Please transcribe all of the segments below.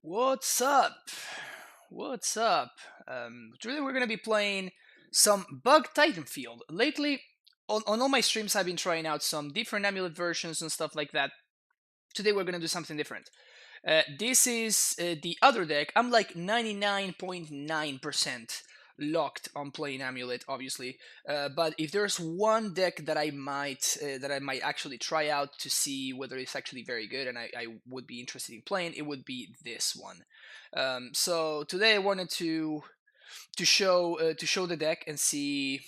What's up? What's up? Today we're gonna be playing some Bug Titan Field. Lately, on all my streams, I've been trying out some different amulet versions and stuff like that. Today we're gonna do something different. This is the other deck. I'm like 99.9% locked on playing amulet, obviously. But if there's one deck that I might actually try out to see whether it's actually very good and I would be interested in playing, it would be this one. So today I wanted to show the deck and see,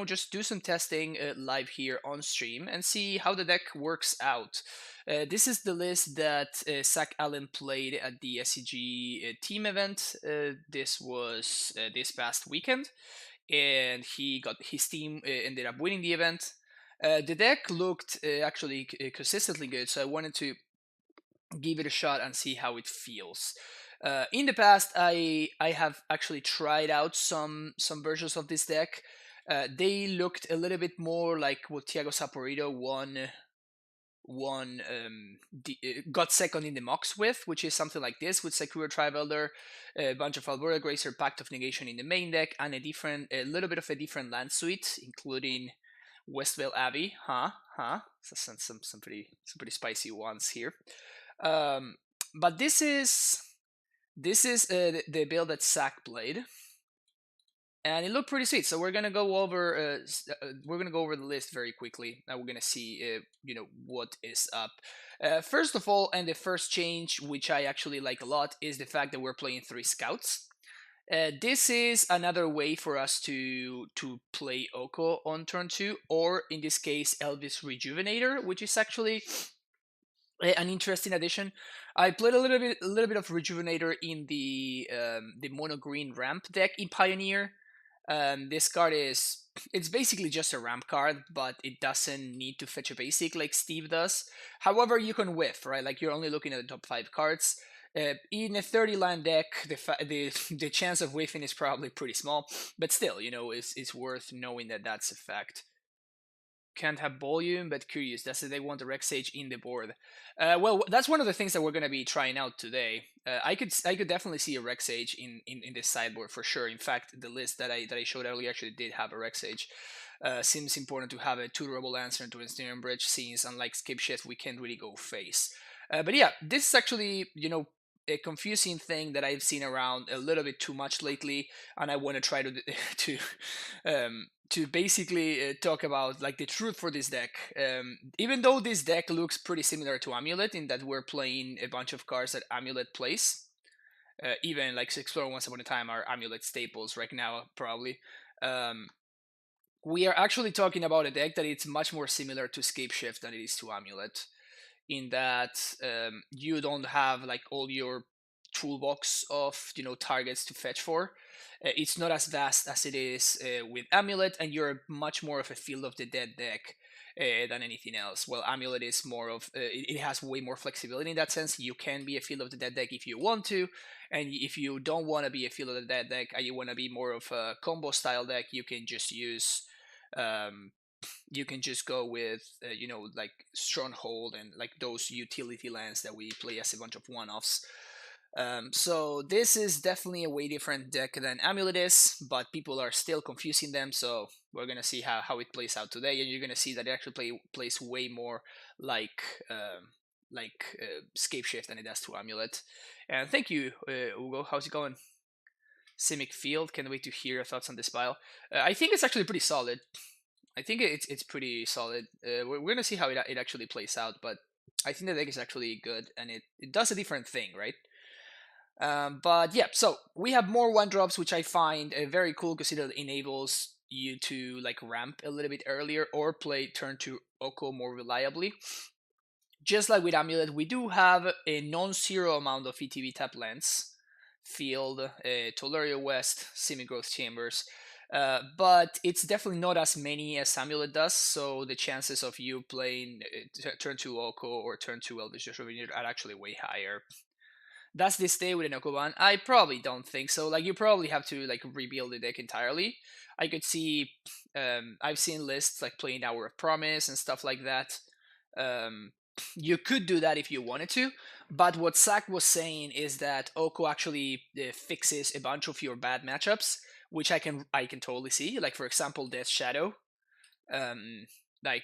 just do some testing live here on stream and see how the deck works out. This is the list that Zach Allen played at the SCG team event. This was this past weekend, and his team ended up winning the event. The deck looked actually consistently good, so I wanted to give it a shot and see how it feels. In the past, I have actually tried out some versions of this deck. They looked a little bit more like what Thiago Saporito got second in the mocks with, which is something like this with Sakura Trivelder, a bunch of Alberta Gracer, Pact of Negation in the main deck, and a little bit of a different land suite, including Westvale Abbey. So some pretty spicy ones here. But this is the build that Zach played, and it looked pretty sweet. So we're gonna go over the list very quickly, and we're gonna see what is up. First of all, and the first change, which I actually like a lot, is the fact that we're playing 3 scouts. This is another way for us to play Oko on turn 2, or in this case Elvis Rejuvenator, which is actually an interesting addition. I played a little bit of Rejuvenator in the mono green ramp deck in Pioneer. This card it's basically just a ramp card, but it doesn't need to fetch a basic like Steve does. However, you can whiff, right? Like you're only looking at the top 5 cards. In a 30 land deck, the chance of whiffing is probably pretty small, but still, it's worth knowing that that's a fact. Can't have volume, but curious. That's that they want the Rex Sage in the board. Well, that's one of the things that we're going to be trying out today. I could definitely see a Rex Sage in this sideboard for sure. In fact, the list that I showed earlier actually did have a Rex Sage. Seems important to have a 2 durable answer into Ensnaring Bridge, since unlike Skip Shift, we can't really go face. But yeah, this is actually a confusing thing that I've seen around a little bit too much lately, and I want to try to to basically talk about like the truth for this deck. Even though this deck looks pretty similar to amuLIT in that we're playing a bunch of cards that amuLIT plays, even like Explore Once Upon a Time are amuLIT staples right now probably. We are actually talking about a deck that it's much more similar to Scape Shift than it is to amuLIT, in that you don't have like all your toolbox of targets to fetch for. It's not as vast as it is with amuLIT, and you're much more of a Field of the Dead deck than anything else. Well, amuLIT is more of it has way more flexibility in that sense. You can be a Field of the Dead deck if you want to, and if you don't want to be a Field of the Dead deck and you want to be more of a combo style deck, you can just use you can just go with like Stronghold and like those utility lands that we play as a bunch of one-offs. So this is definitely a way different deck than amuLIT is, but people are still confusing them, so we're gonna see how it plays out today, and you're gonna see that it actually plays way more like Scape Shift than it does to amuLIT. And thank you, Ugo. How's it going? Simic Field, can't wait to hear your thoughts on this pile. I think it's actually pretty solid. I think it's pretty solid. We're gonna see how it actually plays out, but I think the deck is actually good, and it does a different thing, right? But yeah, so we have more 1-drops, which I find very cool because it enables you to like ramp a little bit earlier or play turn 2 Oko more reliably. Just like with amuLIT, we do have a non-zero amount of ETB tap lands, Field, Tolaria West, Semi-Growth Chambers, but it's definitely not as many as amuLIT does, so the chances of you playing turn 2 Oko or turn 2 Elvis Rejuvenator are actually way higher. Does this stay with an Okoban? I probably don't think so. Like, you probably have to like rebuild the deck entirely. I could see, I've seen lists like playing Hour of Promise and stuff like that. You could do that if you wanted to, But what Zach was saying is that Oko actually fixes a bunch of your bad matchups, which I can totally see. Like for example, Death Shadow. Um, like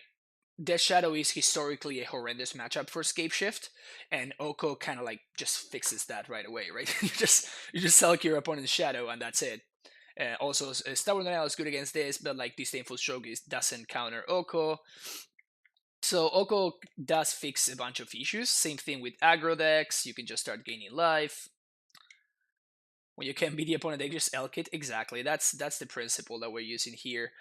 Death Shadow is historically a horrendous matchup for Scape Shift, and Oko kind of like just fixes that right away, right? you just select your opponent's Shadow, and that's it. Also, Stubborn Denial is good against this, but like Disdainful Stroke doesn't counter Oko. So Oko does fix a bunch of issues. Same thing with aggro decks. You can just start gaining life. When you can beat the opponent, they just elk it. Exactly. That's the principle that we're using here.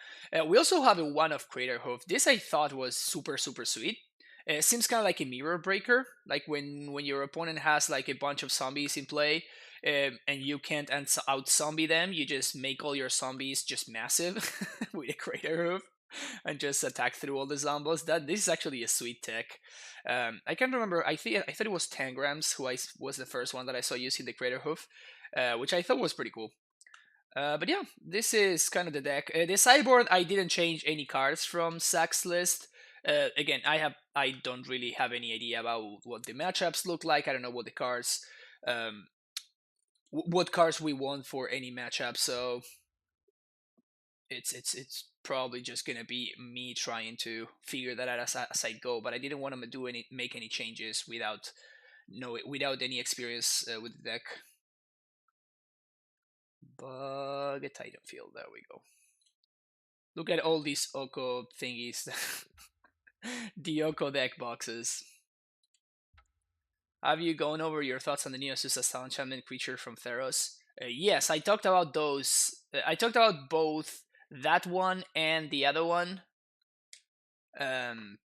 We also have a one of Crater Hoof. This I thought was super sweet. It seems kind of like a mirror breaker, like when your opponent has like a bunch of zombies in play, and you can't out zombie them. You just make all your zombies just massive with a Crater Hoof and just attack through all the zombos. This is actually a sweet tech. I can't remember. I thought it was Tangrams who was the first one that I saw using the Crater Hoof, which I thought was pretty cool. But yeah, this is kind of the deck. The sideboard, I didn't change any cards from Zach's list. Again, I don't really have any idea about what the matchups look like. I don't know what the cards, um, what cards we want for any matchup. So it's probably just gonna be me trying to figure that out as I go. But I didn't want to make any changes without any experience with the deck. Bug a Titan Field. There we go. Look at all these Oko thingies. The Oko deck boxes. Have you gone over your thoughts on the Neosusa Style Enchantment creature from Theros? Yes, I talked about those. I talked about both that one and the other one. Um,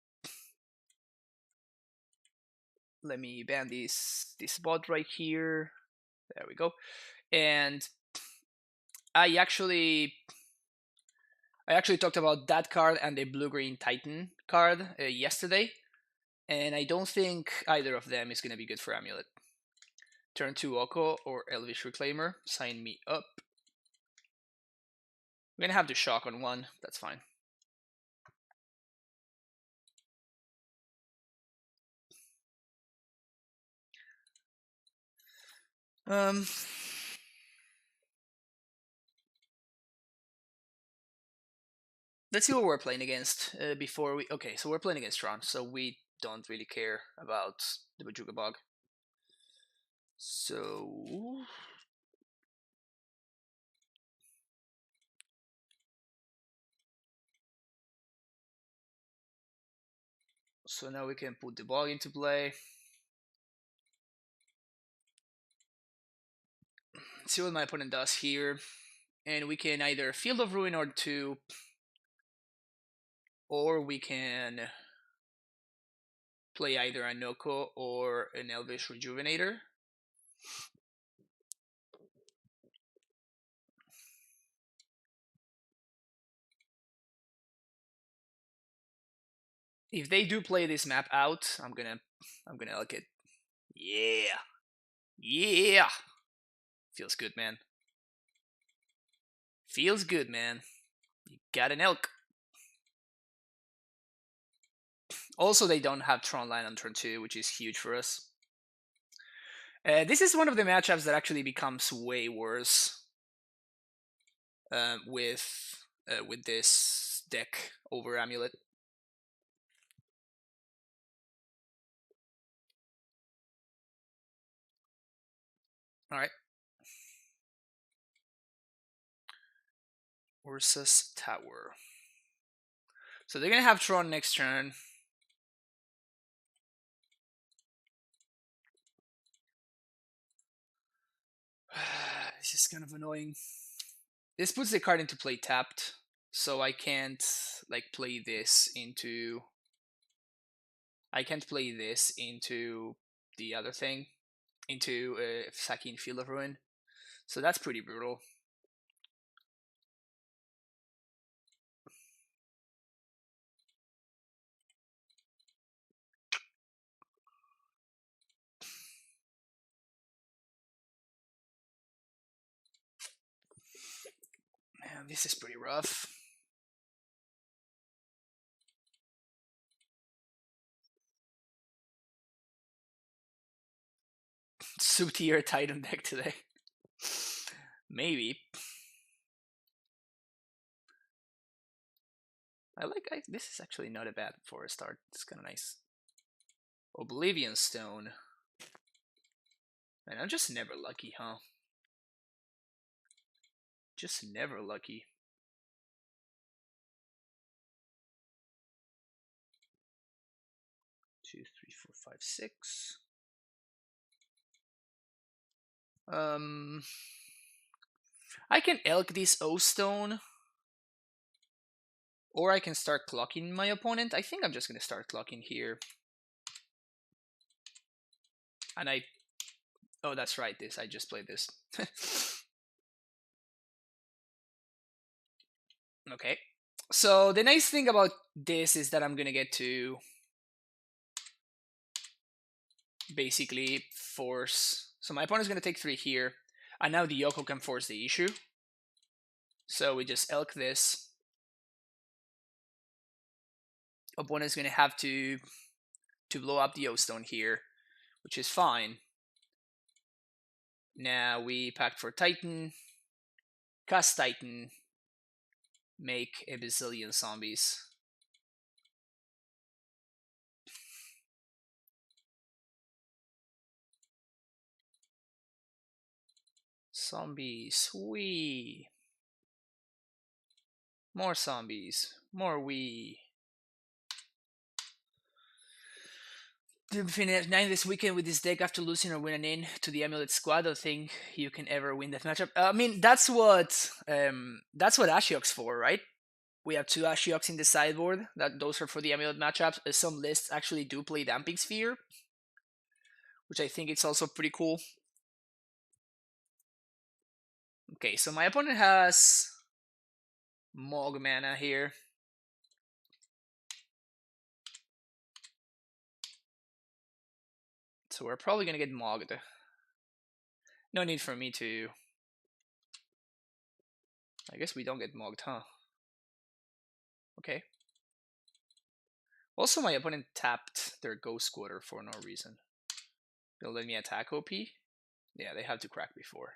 Let me ban this bot right here. There we go. And I actually talked about that card and the Blue Green Titan card yesterday, and I don't think either of them is gonna be good for amuLIT. Turn 2 Oko or Elvish Reclaimer. Sign me up. I'm gonna have to shock on one. That's fine. Let's see what we're playing against before we. Okay, so we're playing against Tron, so we don't really care about the Bajuga Bog. So now we can put the bog into play. See what my opponent does here, and we can either Field of Ruin or 2, or we can play either a Noko or an Elvish Rejuvenator. If they do play this map out, I'm gonna elk it. Yeah, yeah. Feels good, man. Feels good, man. You got an elk. Also, they don't have Tron line on turn 2, which is huge for us. This is one of the matchups that actually becomes way worse with this deck over amuLIT. All right. Ursa's Tower. So they're gonna have Tron next turn. This is kind of annoying. This puts the card into play tapped, so I can't like play this into. I can't play this into the other thing, into sacking Field of Ruin. So that's pretty brutal. Man, this is pretty rough. Sub-tier Titan deck today. Maybe. This is actually not a bad for a start. It's kind of nice. Oblivion Stone. Man, I'm just never lucky, huh? Just never lucky. Two, three, four, five, six. I can elk this O-Stone. Or I can start clocking my opponent. I think I'm just going to start clocking here. And oh, that's right, I just played this. Okay. So the nice thing about this is that I'm going to get to basically force. So my opponent's going to take 3 here. And now the Yoko can force the issue. So we just elk this. Opponent's going to have to blow up the O-Stone here, which is fine. Now we pact for Titan, cast Titan, make a bazillion zombies. Zombies, wee. More zombies, more wee. To finish 9 this weekend with this deck after losing or winning in to the amuLIT squad. I don't think you can ever win that matchup. I mean, that's what Ashiok's for, right? We have 2 Ashioks in the sideboard. Those are for the amuLIT matchups. Some lists actually do play Damping Sphere, which I think it's also pretty cool. Okay, so my opponent has Mog mana here. So we're probably gonna get Mogged. No need for me to... I guess we don't get Mogged, huh? Okay. Also, my opponent tapped their Ghost Quarter for no reason. They'll let me attack OP? Yeah, they have to crack before.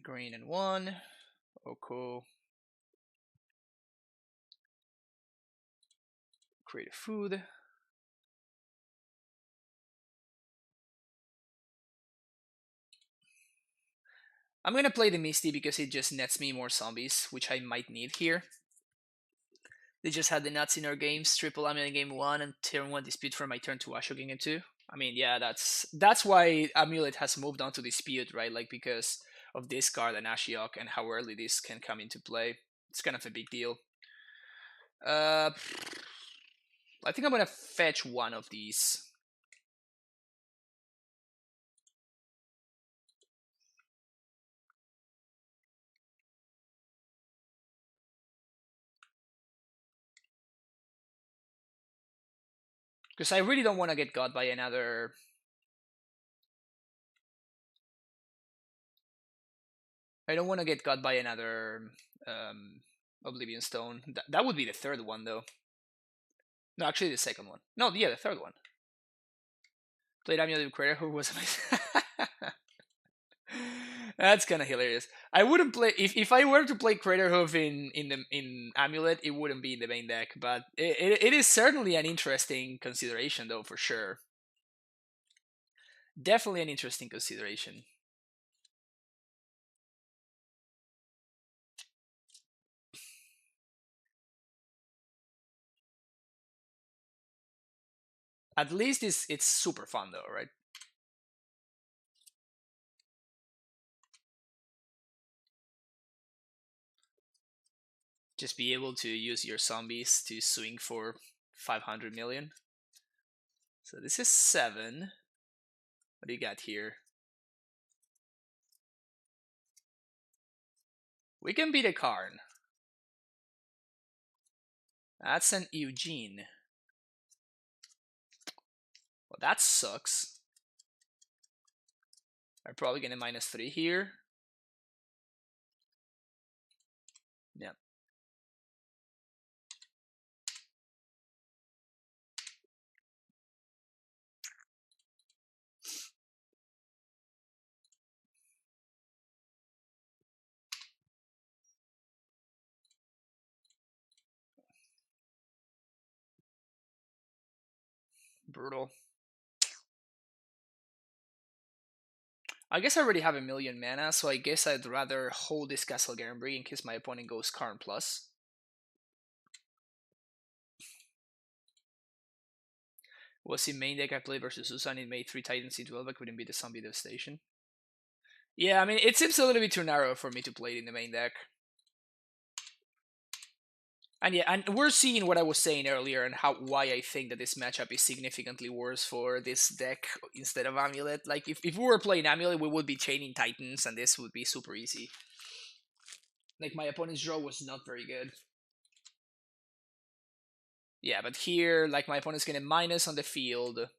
Green and 1. Oko. Create a food. I'm gonna play the Misty because it just nets me more zombies, which I might need here. They just had the nuts in our games. Triple amuLIT in game 1 and turn 1 dispute for my turn 2 Ashok in game 2. I mean, yeah, that's why amuLIT has moved on to dispute, right? Like, because of this card and Ashiok and how early this can come into play. It's kind of a big deal. I think I'm gonna fetch one of these. Because I really don't want to get got by another... I don't want to get got by another Oblivion Stone. That would be the 3rd one, though. No, actually the 2nd one. No, yeah, the 3rd one. Played amuLIT Creator who was amazing. That's kind of hilarious. I wouldn't play if I were to play Craterhoof in amuLIT. It wouldn't be in the main deck, but it is certainly an interesting consideration, though, for sure. Definitely an interesting consideration. At least it's super fun, though, right? Just be able to use your zombies to swing for 500 million. So this is 7. What do you got here? We can beat a Karn. That's an Eugene. Well, that sucks. I'm probably gonna -3 here. Yep. Brutal. I guess I already have a million mana, so I guess I'd rather hold this Castle Garenbrig in case my opponent goes Karn Plus. Was the main deck I played versus Susan, it made 3 Titans C12, I couldn't beat the Zombie Devastation. Yeah, I mean, it seems a little bit too narrow for me to play it in the main deck. And yeah, and we're seeing what I was saying earlier and why I think that this matchup is significantly worse for this deck instead of amuLIT. Like, if we were playing amuLIT, we would be chaining Titans, and this would be super easy. Like, my opponent's draw was not very good. Yeah, but here, like, my opponent's gonna minus on the field.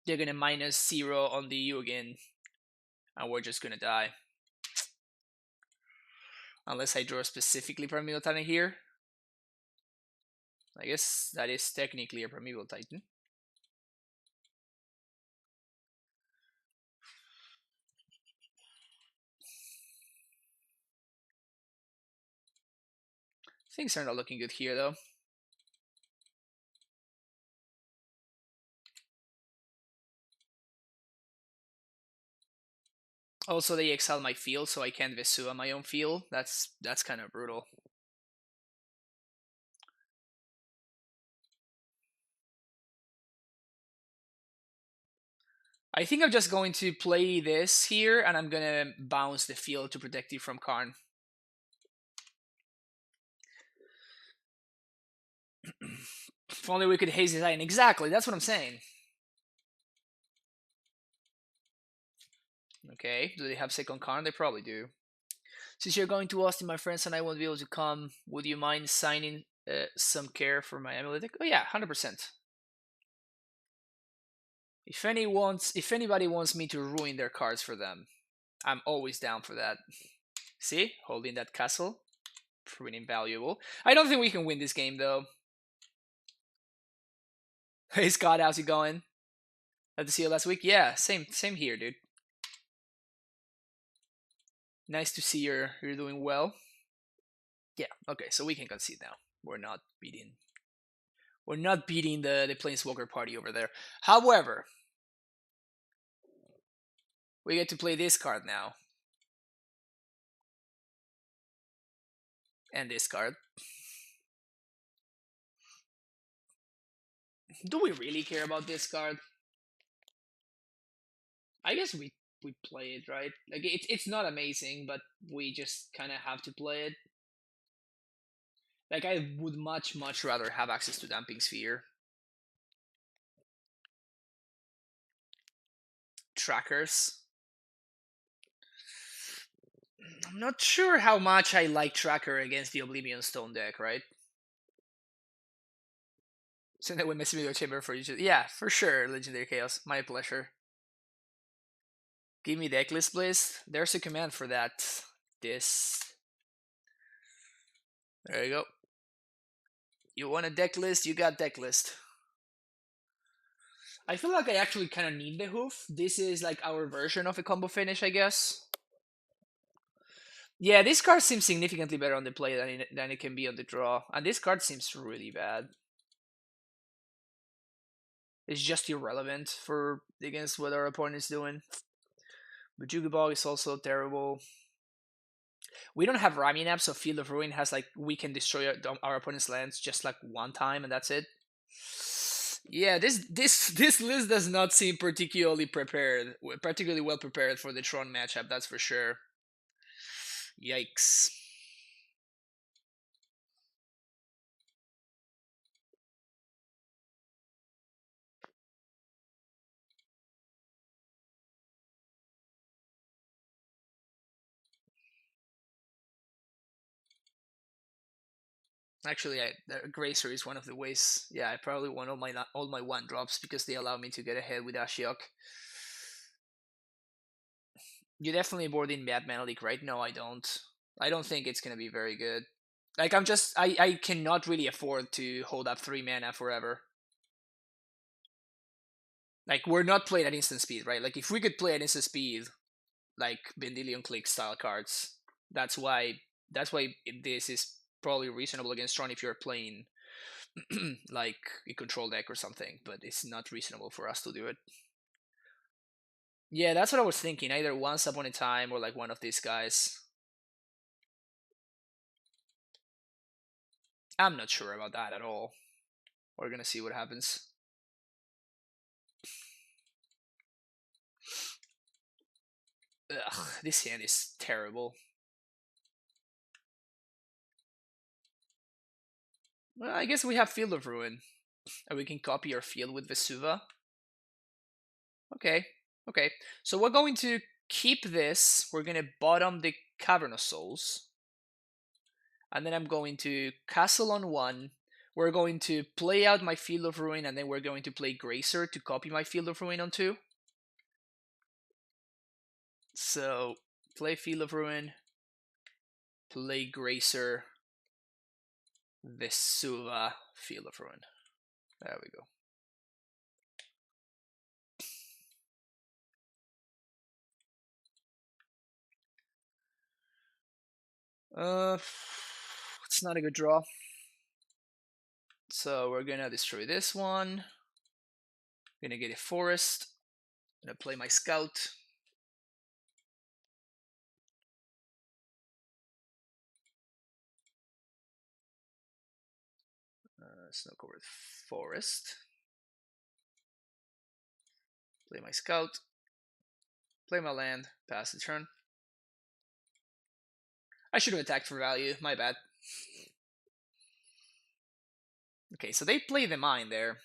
They're gonna minus 0 on the Yugen. And we're just gonna die. Unless I draw specifically Primeval Titan here. I guess that is technically a Primeval Titan. Things are not looking good here, though. Also, they exile my field, so I can't Vesu on my own field. That's kind of brutal. I think I'm just going to play this here, and I'm gonna bounce the field to protect it from Karn. If only we could haze his Titan. Exactly, that's what I'm saying. Okay, do they have second Karn? They probably do. Since you're going to Austin, my friends and I won't be able to come, would you mind signing some care for my amuLIT? Oh yeah, 100%. If anybody wants me to ruin their cards for them, I'm always down for that. See? Holding that castle. Pretty invaluable. I don't think we can win this game, though. Hey, Scott, how's it going? Glad to see you last week. Yeah, same here, dude. Nice to see you're doing well. Yeah, okay, so we can concede now. We're not beating the Planeswalker party over there. However, we get to play this card now. And this card. Do we really care about this card? I guess we play it, right? Like, it's not amazing, but we just kind of have to play it. Like, I would much rather have access to Damping Sphere. Trackers. I'm not sure how much I like Tracker against the Oblivion Stone deck, right? Send that with Messi Chamber for you. Yeah, for sure, Legendary Chaos. My pleasure. Give me deck list, please. There's a command for that. This. There you go. You want a deck list? You got deck list. I feel like I actually kind of need the hoof. This is like our version of a combo finish, I guess. Yeah, this card seems significantly better on the play than it can be on the draw. And this card seems really bad. It's just irrelevant for against what our opponent is doing. Bujugi Bog is also terrible. We don't have Raminap, so Field of Ruin has like we can destroy our opponent's lands just like one time and that's it. Yeah, this list does not seem particularly well prepared for the Tron matchup. That's for sure. Yikes. Actually, Gracer is one of the ways. Yeah, I probably want all my one drops because they allow me to get ahead with Ashiok. You definitely board in Bad Mana League, right? No, I don't. I don't think it's gonna be very good. Like I cannot really afford to hold up 3 mana forever. Like we're not playing at instant speed, right? Like if we could play at instant speed, like Vendilion Click style cards, that's why this is probably reasonable against Tron if you're playing like a control deck or something, but it's not reasonable for us to do it. Yeah, that's what I was thinking. Either Once Upon a Time or like one of these guys. I'm not sure about that at all. We're gonna see what happens. Ugh, this hand is terrible. Well, I guess we have Field of Ruin. And we can copy our field with Vesuva. Okay, okay. So we're going to keep this. We're going to bottom the Cavern of Souls. And then I'm going to castle on 1. We're going to play out my Field of Ruin, and then we're going to play Gracer to copy my Field of Ruin on 2. So, play Field of Ruin, play Gracer, Vesuva, Field of Ruin. There we go. It's not a good draw. So we're gonna destroy this one. Gonna get a forest. Gonna play my scout. Snow covered forest. Play my scout. Play my land. Pass the turn. I should have attacked for value. My bad. Okay, so they play the mine there.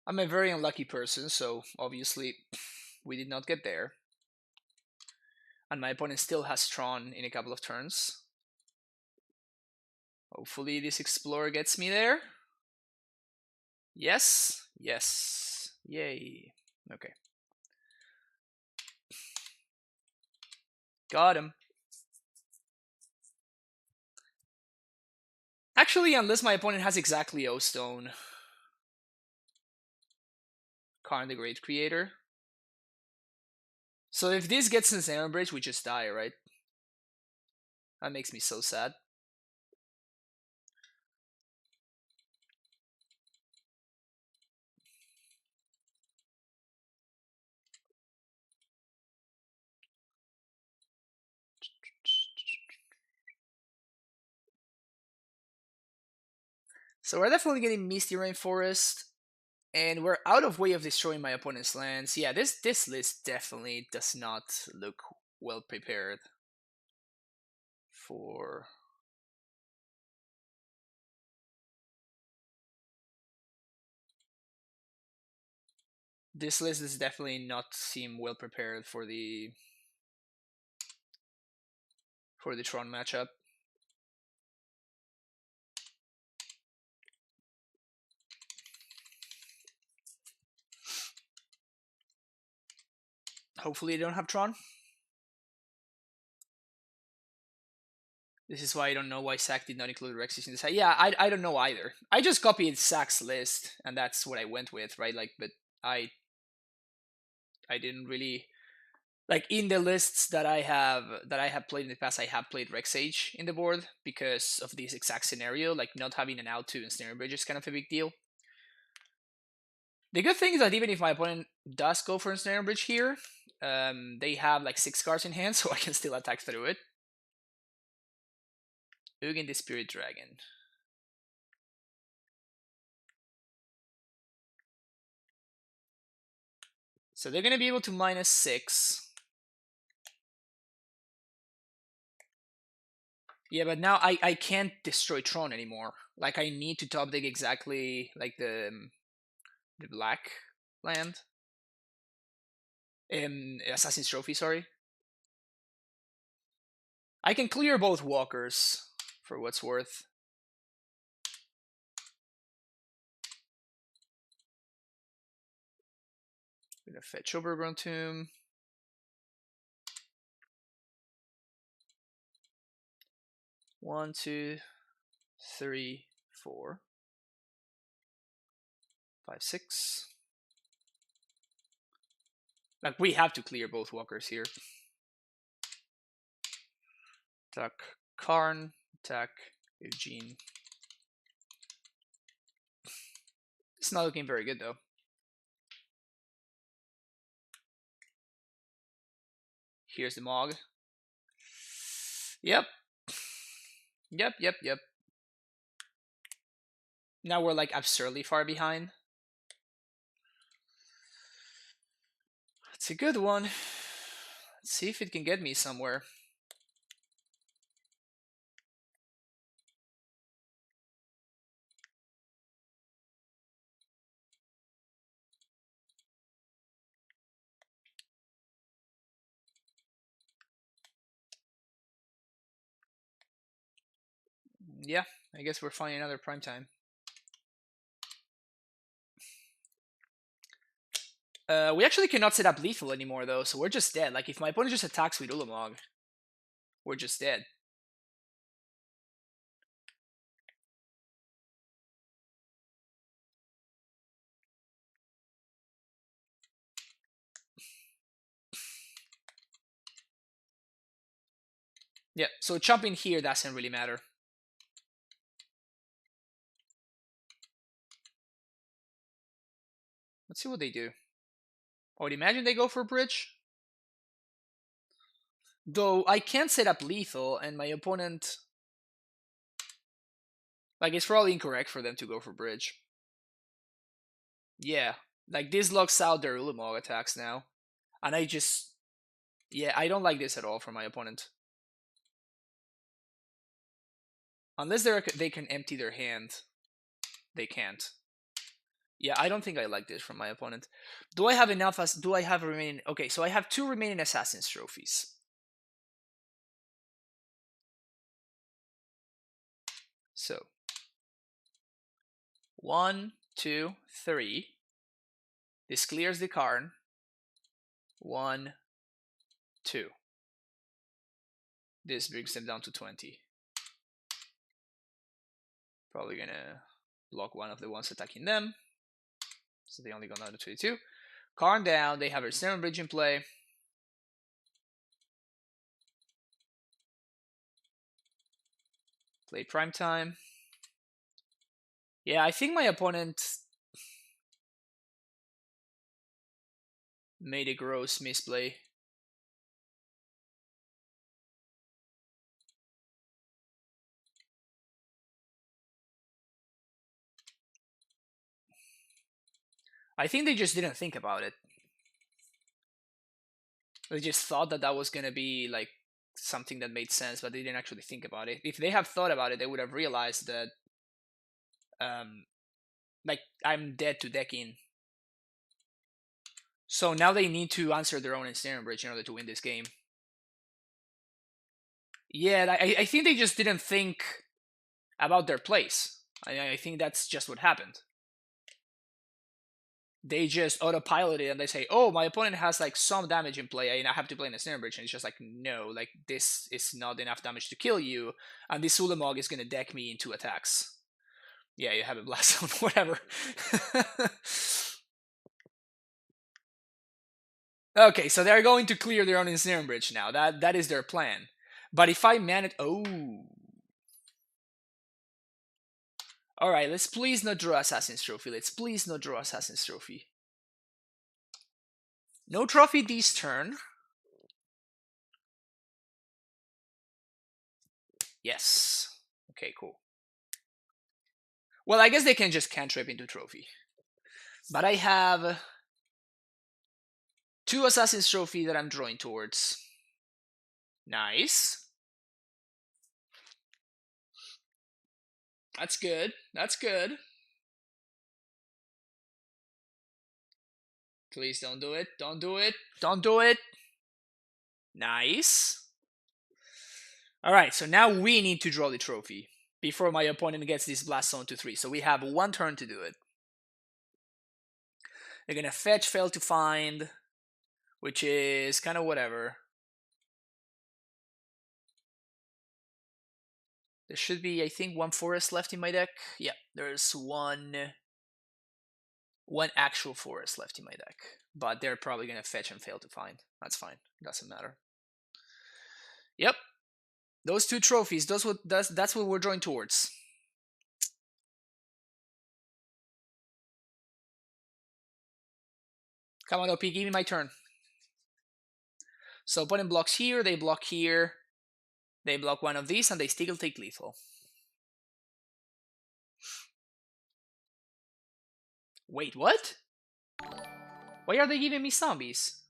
I'm a very unlucky person, so obviously we did not get there. And my opponent still has Tron in a couple of turns. Hopefully this Explorer gets me there. Yes, yes, yay. Okay. Got him. Actually, unless my opponent has exactly O-Stone. Karn the Great Creator. So if this gets in Snare Bridge, we just die, right? That makes me so sad. So we're definitely getting Misty Rainforest. And we're out of way of destroying my opponent's lands. Yeah, this list definitely does not look well prepared for... This list does definitely not seem well prepared for the Tron matchup. Hopefully they don't have Tron. This is why I don't know why Sack did not include Rexys in this. Yeah, I don't know either. I just copied Sack's list, and that's what I went with, right? Like, but I didn't really like in the lists that I have played in the past. I have played Rexage in the board because of this exact scenario. Like not having an out 2 and Snare Bridge is kind of a big deal. The good thing is that even if my opponent does go for a Snare Bridge here, they have like 6 cards in hand, so I can still attack through it. Ugin the Spirit Dragon. So they're gonna be able to -6. Yeah, but now I can't destroy Tron anymore. Like I need to top deck exactly like the black land. Assassin's Trophy, sorry. I can clear both walkers for what's worth. I'm gonna fetch Overgrown Tomb. 1, 2, 3, 4, 5, 6. Like, we have to clear both walkers here. Attack Karn, attack Eugene. It's not looking very good though. Here's the Mog. Yep. Yep. Now we're like absurdly far behind. It's a good one. Let's see if it can get me somewhere. Yeah, I guess we're finding another prime time. We actually cannot set up lethal anymore though, so we're just dead. Like if my opponent just attacks with Ulamog, we're just dead. Yeah, so chopping here doesn't really matter. Let's see what they do. I would imagine they go for bridge. Though I can't set up lethal and my opponent... Like, it's probably incorrect for them to go for bridge. Yeah, like this locks out their Ulamog attacks now. And I just... Yeah, I don't like this at all for my opponent. Unless they can empty their hand, they can't. Yeah, I don't think I like this from my opponent. Do I have enough as... Do I have remaining... Okay, so I have 2 remaining Assassin's Trophies. So 1, 2, 3. This clears the Karn. 1, 2. This brings them down to 20. Probably gonna block one of the ones attacking them. So they only go down to 22. Karn down. They have a Snare Bridge in play. Play prime time. Yeah, I think my opponent made a gross misplay. I think they just didn't think about it. They just thought that that was gonna be like something that made sense, but they didn't actually think about it. If they have thought about it, they would have realized that like I'm dead to deck in. So now they need to answer their own Ensnaring Bridge in order to win this game. Yeah, I think they just didn't think about their place. I think that's just what happened. They just autopiloted and they say, oh, my opponent has like some damage in play and I have to play an Ensnaring Bridge. And it's just like, no, like this is not enough damage to kill you. And this Ulamog is going to deck me in 2 attacks. Yeah, you have a Blast Zone, whatever. Okay, so they're going to clear their own Ensnaring Bridge now. That is their plan. But if I manage... Oh. Alright, let's please not draw Assassin's Trophy. Let's please not draw Assassin's Trophy. No trophy this turn. Yes. Okay, cool. Well, I guess they can just cantrip into trophy. But I have 2 Assassin's Trophy that I'm drawing towards. Nice. That's good. That's good. Please don't do it. Don't do it. Don't do it. Nice. Alright, so now we need to draw the trophy before my opponent gets this Blast Zone to 3. So we have 1 turn to do it. They're gonna fetch, fail to find, which is kind of whatever. There should be, I think, one forest left in my deck. Yeah, there's one actual forest left in my deck. But they're probably going to fetch and fail to find. That's fine. Doesn't matter. Yep. Those 2 trophies, that's what we're drawing towards. Come on, OP, give me my turn. So opponent blocks here, they block here. They block one of these, and they still take lethal. Wait, what? Why are they giving me zombies?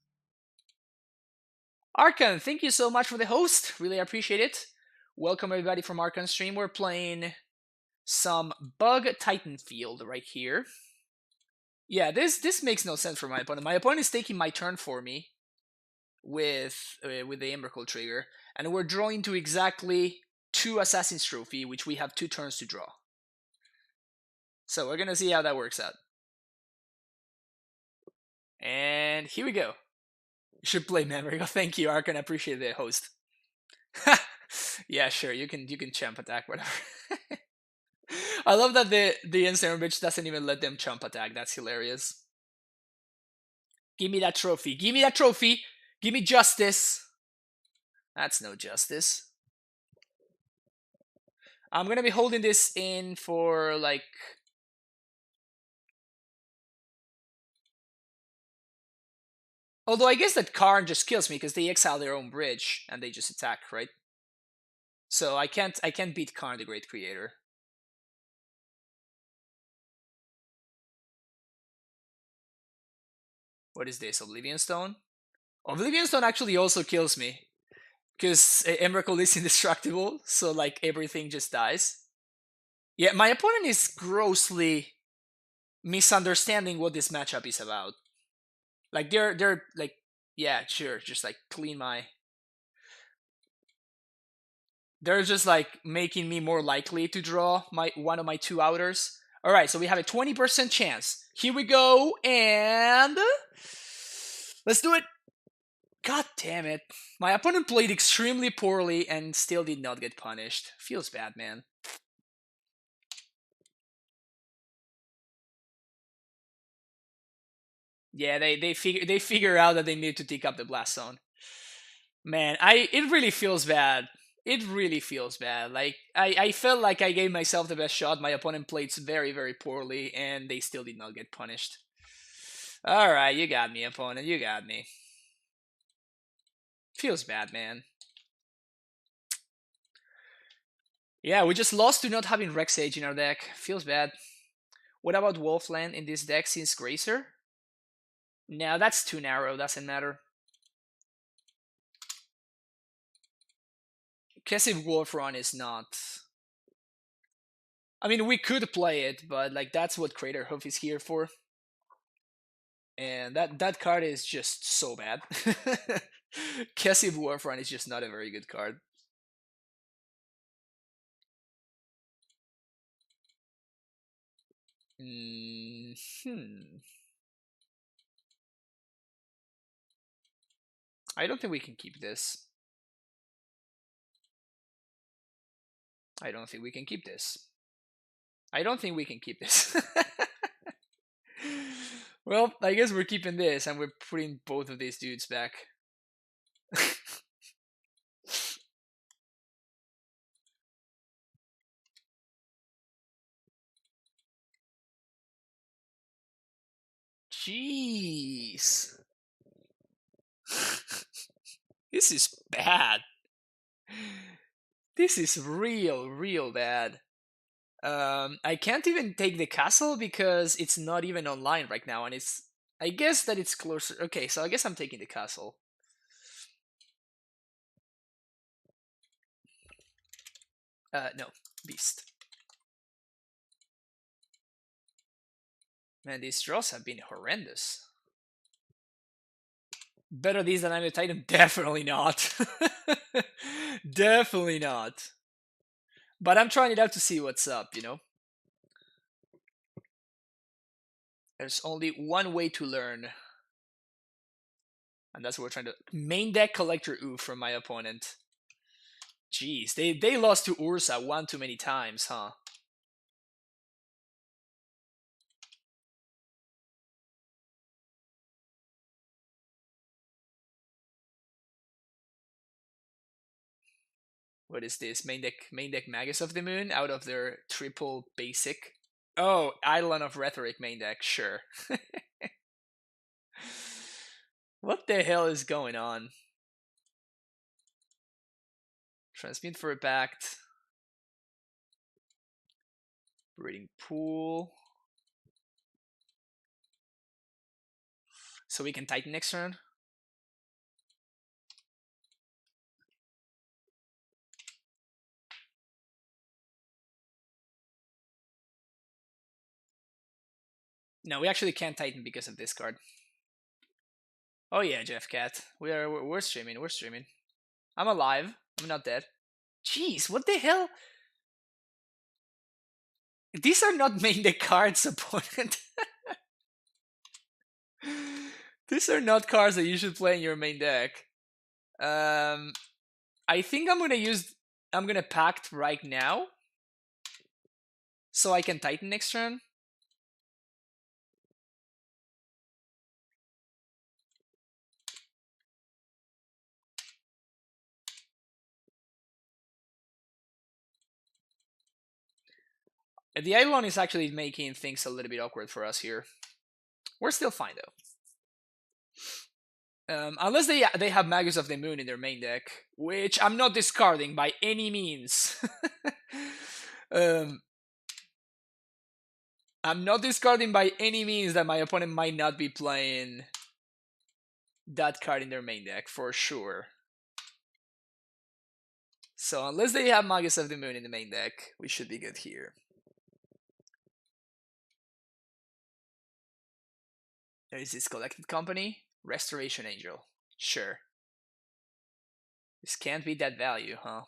Arkan, thank you so much for the host. Really appreciate it. Welcome everybody from Arkan stream. We're playing some Bug Titan Field right here. Yeah, this makes no sense for my opponent. My opponent is taking my turn for me with the Emrakul trigger, and we're drawing to exactly 2 Assassin's Trophy, which we have 2 turns to draw. So we're gonna see how that works out. And here we go. You should play memory. Oh, thank you, Arkan. I appreciate the host. Yeah, sure. You can champ attack, whatever. I love that the instant bitch doesn't even let them chump attack. That's hilarious. Give me that trophy. Give me that trophy. Give me justice. That's no justice. I'm gonna be holding this in for like... Although I guess that Karn just kills me because they exile their own bridge and they just attack, right? So I can't beat Karn the Great Creator. What is this? Oblivion Stone? Oblivion Stone actually also kills me. Because Emrakul is indestructible, so like everything just dies. Yeah, my opponent is grossly misunderstanding what this matchup is about. Like they're like, yeah, sure, just like clean my... They're just like making me more likely to draw one of my 2 outers. Alright, so we have a 20% chance. Here we go, and... Let's do it! God damn it. My opponent played extremely poorly and still did not get punished. Feels bad, man. Yeah, they figure out that they need to take up the blast zone. Man, it really feels bad. It really feels bad. Like I felt like I gave myself the best shot. My opponent played very, very poorly, and they still did not get punished. Alright, you got me, opponent. You got me. Feels bad, man. Yeah, we just lost to not having Rex Age in our deck. Feels bad. What about Wolfland in this deck since Gracer? No, that's too narrow. Doesn't matter. Kessiv Wolfron is not... I mean, we could play it, but like that's what Craterhoof is here for. And that card is just so bad. Kessiv Wolfron is just not a very good card. I don't think we can keep this. I don't think we can keep this. I don't think we can keep this. Well, I guess we're keeping this, and we're putting both of these dudes back. Jeez. This is bad. This is real bad. I can't even take the castle because it's not even online right now, and it's... I guess that it's closer. Okay, so I guess I'm taking the castle. No. Beast. Man, these draws have been horrendous. Better these than I'm a Titan? Definitely not. Definitely not. But I'm trying it out to see what's up, you know? There's only one way to learn. And that's what we're trying to... Main deck Collector Oof from my opponent. Jeez, they lost to Ursa one too many times, huh? What is this? Main deck Magus of the Moon out of their triple basic. Oh, Eidolon of Rhetoric main deck, sure. What the hell is going on? Transmute for a Pact. Breeding Pool. So we can Titan next turn? No, we actually can't Titan because of this card. Oh yeah, Jeff Cat. We're streaming, we're streaming. I'm alive. I'm not dead. Jeez, what the hell? These are not main deck cards, opponent. These are not cards that you should play in your main deck. I think I'm gonna Pact right now. So I can Titan next turn. The Eidolon is actually making things a little bit awkward for us here. We're still fine though. Unless they have Magus of the Moon in their main deck, which I'm not discarding by any means. I'm not discarding by any means that my opponent might not be playing that card in their main deck for sure. So unless they have Magus of the Moon in the main deck, we should be good here. There is this Collected Company, Restoration Angel. Sure. This can't be that value, huh?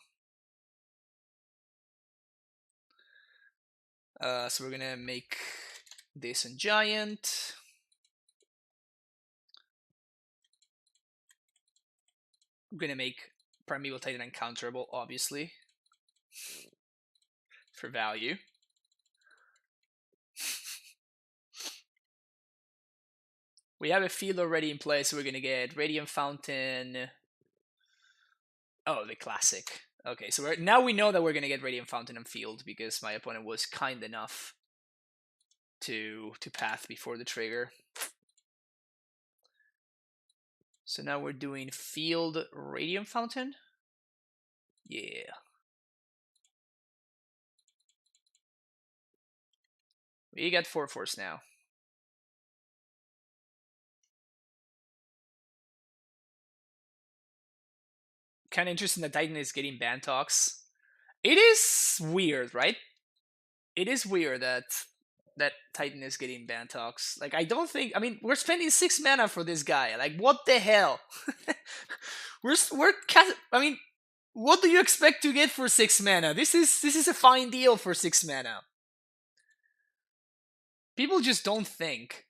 So we're gonna make this a giant. I'm gonna make Primeval Titan uncounterable, obviously, for value. We have a field already in place, so we're gonna get Radiant Fountain. Oh, the classic. Okay, so now we know that we're gonna get Radiant Fountain and Field because my opponent was kind enough to path before the trigger. So now we're doing Field Radiant Fountain. Yeah. We got 4/4 now. Kind of interesting that Titan is getting Bantox. It is weird, right? It is weird that Titan is getting Bantox. Like, I don't think. I mean, we're spending 6 mana for this guy. Like, what the hell? I mean, what do you expect to get for 6 mana? This is a fine deal for 6 mana. People just don't think.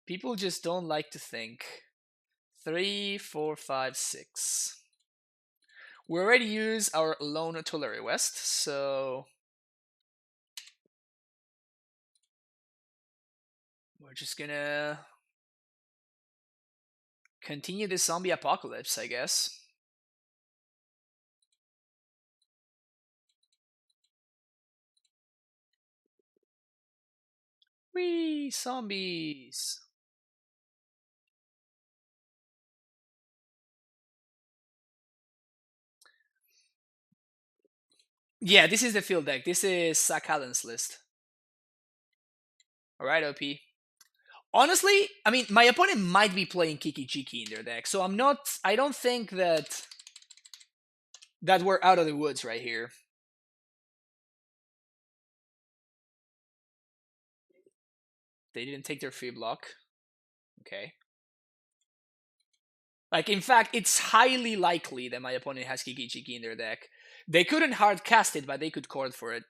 People just don't like to think. 3, 4, 5, 6. We already used our Lone Tulare West, so we're just gonna continue the zombie apocalypse, I guess. Whee! Zombies! Yeah, this is the field deck. This is Zach Allen's list. Alright, OP. Honestly, I mean, my opponent might be playing Kiki in their deck, so I don't think that we're out of the woods right here. They didn't take their free block. Okay. Like, in fact, it's highly likely that my opponent has Kiki in their deck. They couldn't hard cast it, but they could chord for it.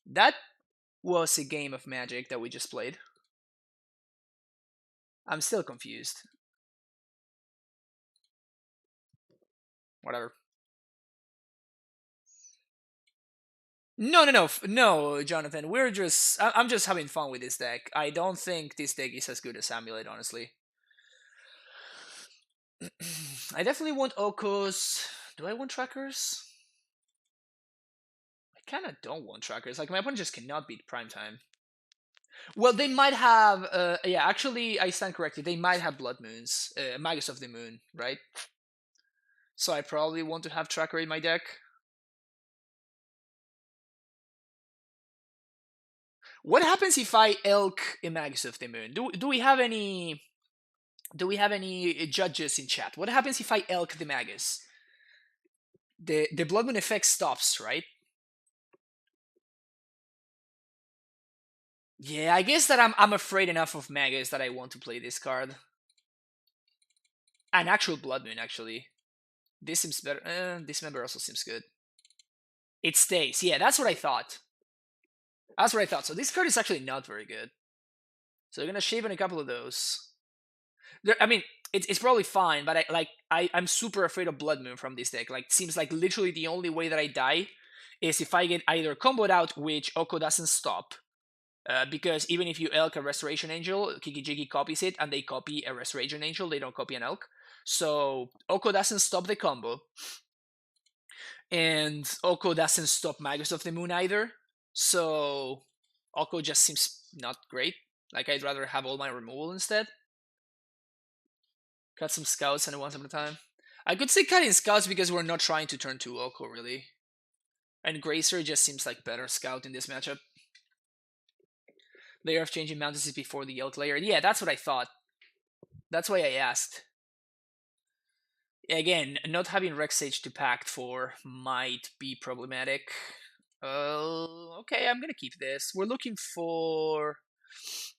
That was a game of Magic that we just played? I'm still confused. Whatever. No, Jonathan. I'm just having fun with this deck. I don't think this deck is as good as amuLIT, honestly. I definitely want Okos. Do I want trackers? I kind of don't want trackers. Like, my opponent just cannot beat Primetime. Well, they might have. Yeah, actually, I stand corrected. They might have Blood Moons, Magus of the Moon, right? So I probably want to have tracker in my deck. What happens if I elk a Magus of the Moon? Do we have any? Do we have any judges in chat? What happens if I elk the Magus? The Blood Moon effect stops, right? Yeah, I guess that I'm afraid enough of Magus that I want to play this card. An actual Blood Moon, actually. This seems better. This member also seems good. It stays. Yeah, that's what I thought. That's what I thought. So this card is actually not very good. So we're gonna shave in a couple of those. I mean, it's probably fine, but I'm super afraid of Blood Moon from this deck. Like, it seems like literally the only way that I die is if I get either comboed out, which Oko doesn't stop. Because even if you elk a Restoration Angel, Kiki copies it, and they copy a Restoration Angel, they don't copy an elk. So Oko doesn't stop the combo. And Oko doesn't stop Magus of the Moon either. So Oko just seems not great. Like, I'd rather have all my removal instead. Cut some scouts and once at a time. I could say cutting scouts because we're not trying to turn 2 Oko, really. And Gracer just seems like better scout in this matchup. Layer of Changing Mountains is before the Elk layer. Yeah, that's what I thought. That's why I asked. Again, not having Rex Sage to Pact for might be problematic. Okay, I'm gonna keep this. We're looking for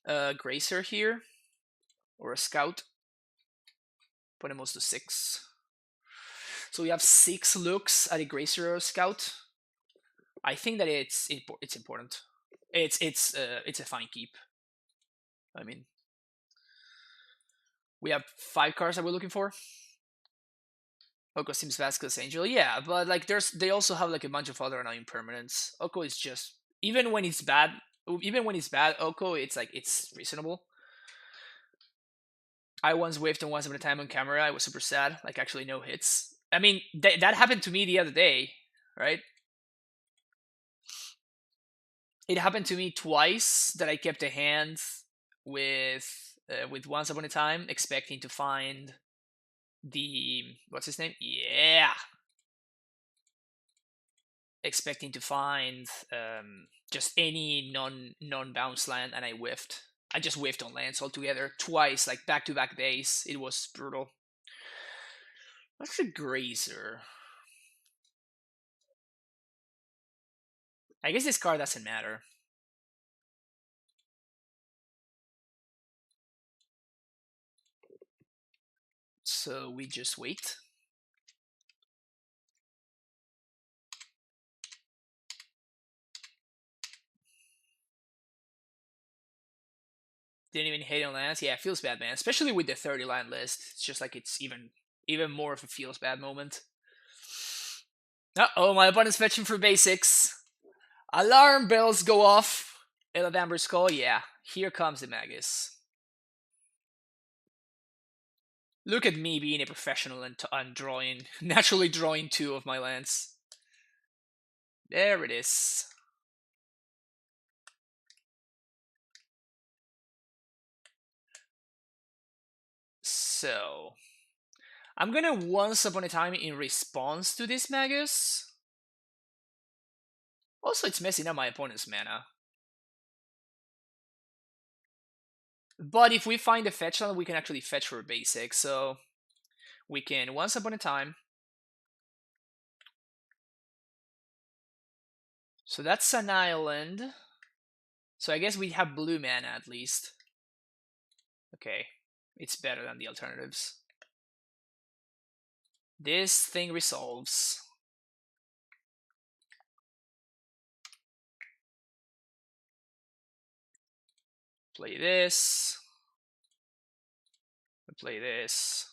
a Gracer here. Or a Scout. Ponemos to 6. So we have 6 looks at a Gracer or a Scout. I think that it's important. It's a fine keep. I mean, we have 5 cards that we're looking for. Oko seems Vasquez Angel, yeah, but like they also have like a bunch of other annoying permanents. Oko is just even when it's bad, Oko it's reasonable. I once whiffed on Once Upon a Time on camera. I was super sad, like actually no hits. I mean that happened to me the other day, right? It happened to me twice that I kept a hand with Once Upon a Time, expecting to find the what's his name? Yeah, expecting to find just any non bounce land, and I whiffed. I just whiffed on lands altogether twice, like back to back days. It was brutal. What's a Grazer? I guess this card doesn't matter. So we just wait. Didn't even hit on lands. Yeah, it feels bad, man. Especially with the 30 land list. It's just like it's even more of a feels bad moment. Uh-oh, my opponent's fetching for basics. Alarm bells go off. Eladamber's call, yeah. Here comes the Magus. Look at me being a professional and drawing, naturally drawing 2 of my lands. There it is. So, I'm gonna Once Upon a Time in response to this Magus. Also, it's messing up my opponent's mana. But if we find a fetch land, we can actually fetch for basic. So, we can Once Upon a Time. So that's an island. So I guess we have blue mana at least. Okay, it's better than the alternatives. This thing resolves. play this. We play this.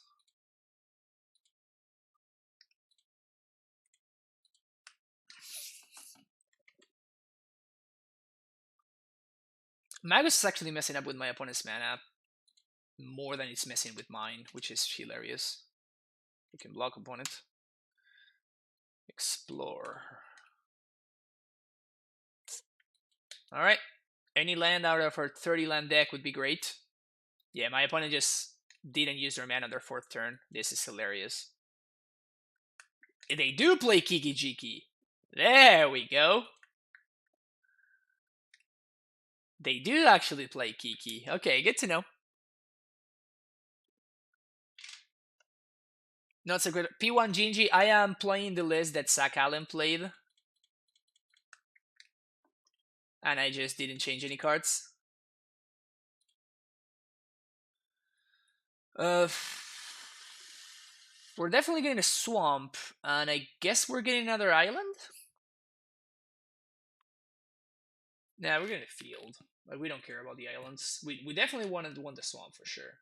Magus is actually messing up with my opponent's mana more than it's messing with mine, which is hilarious. We can block opponent. Explore. Alright. Any land out of our 30 land deck would be great. Yeah, my opponent just didn't use their mana on their 4th turn. This is hilarious. They do play Kiki Jiki. There we go. They do actually play Kiki. Okay, good to know. Not so good. P1 Gingy, I am playing the list that Zach Allen played. And I just didn't change any cards. We're definitely getting a swamp, and I guess we're getting another island? Nah, we're getting a field. Like, we don't care about the islands. We definitely want the swamp for sure.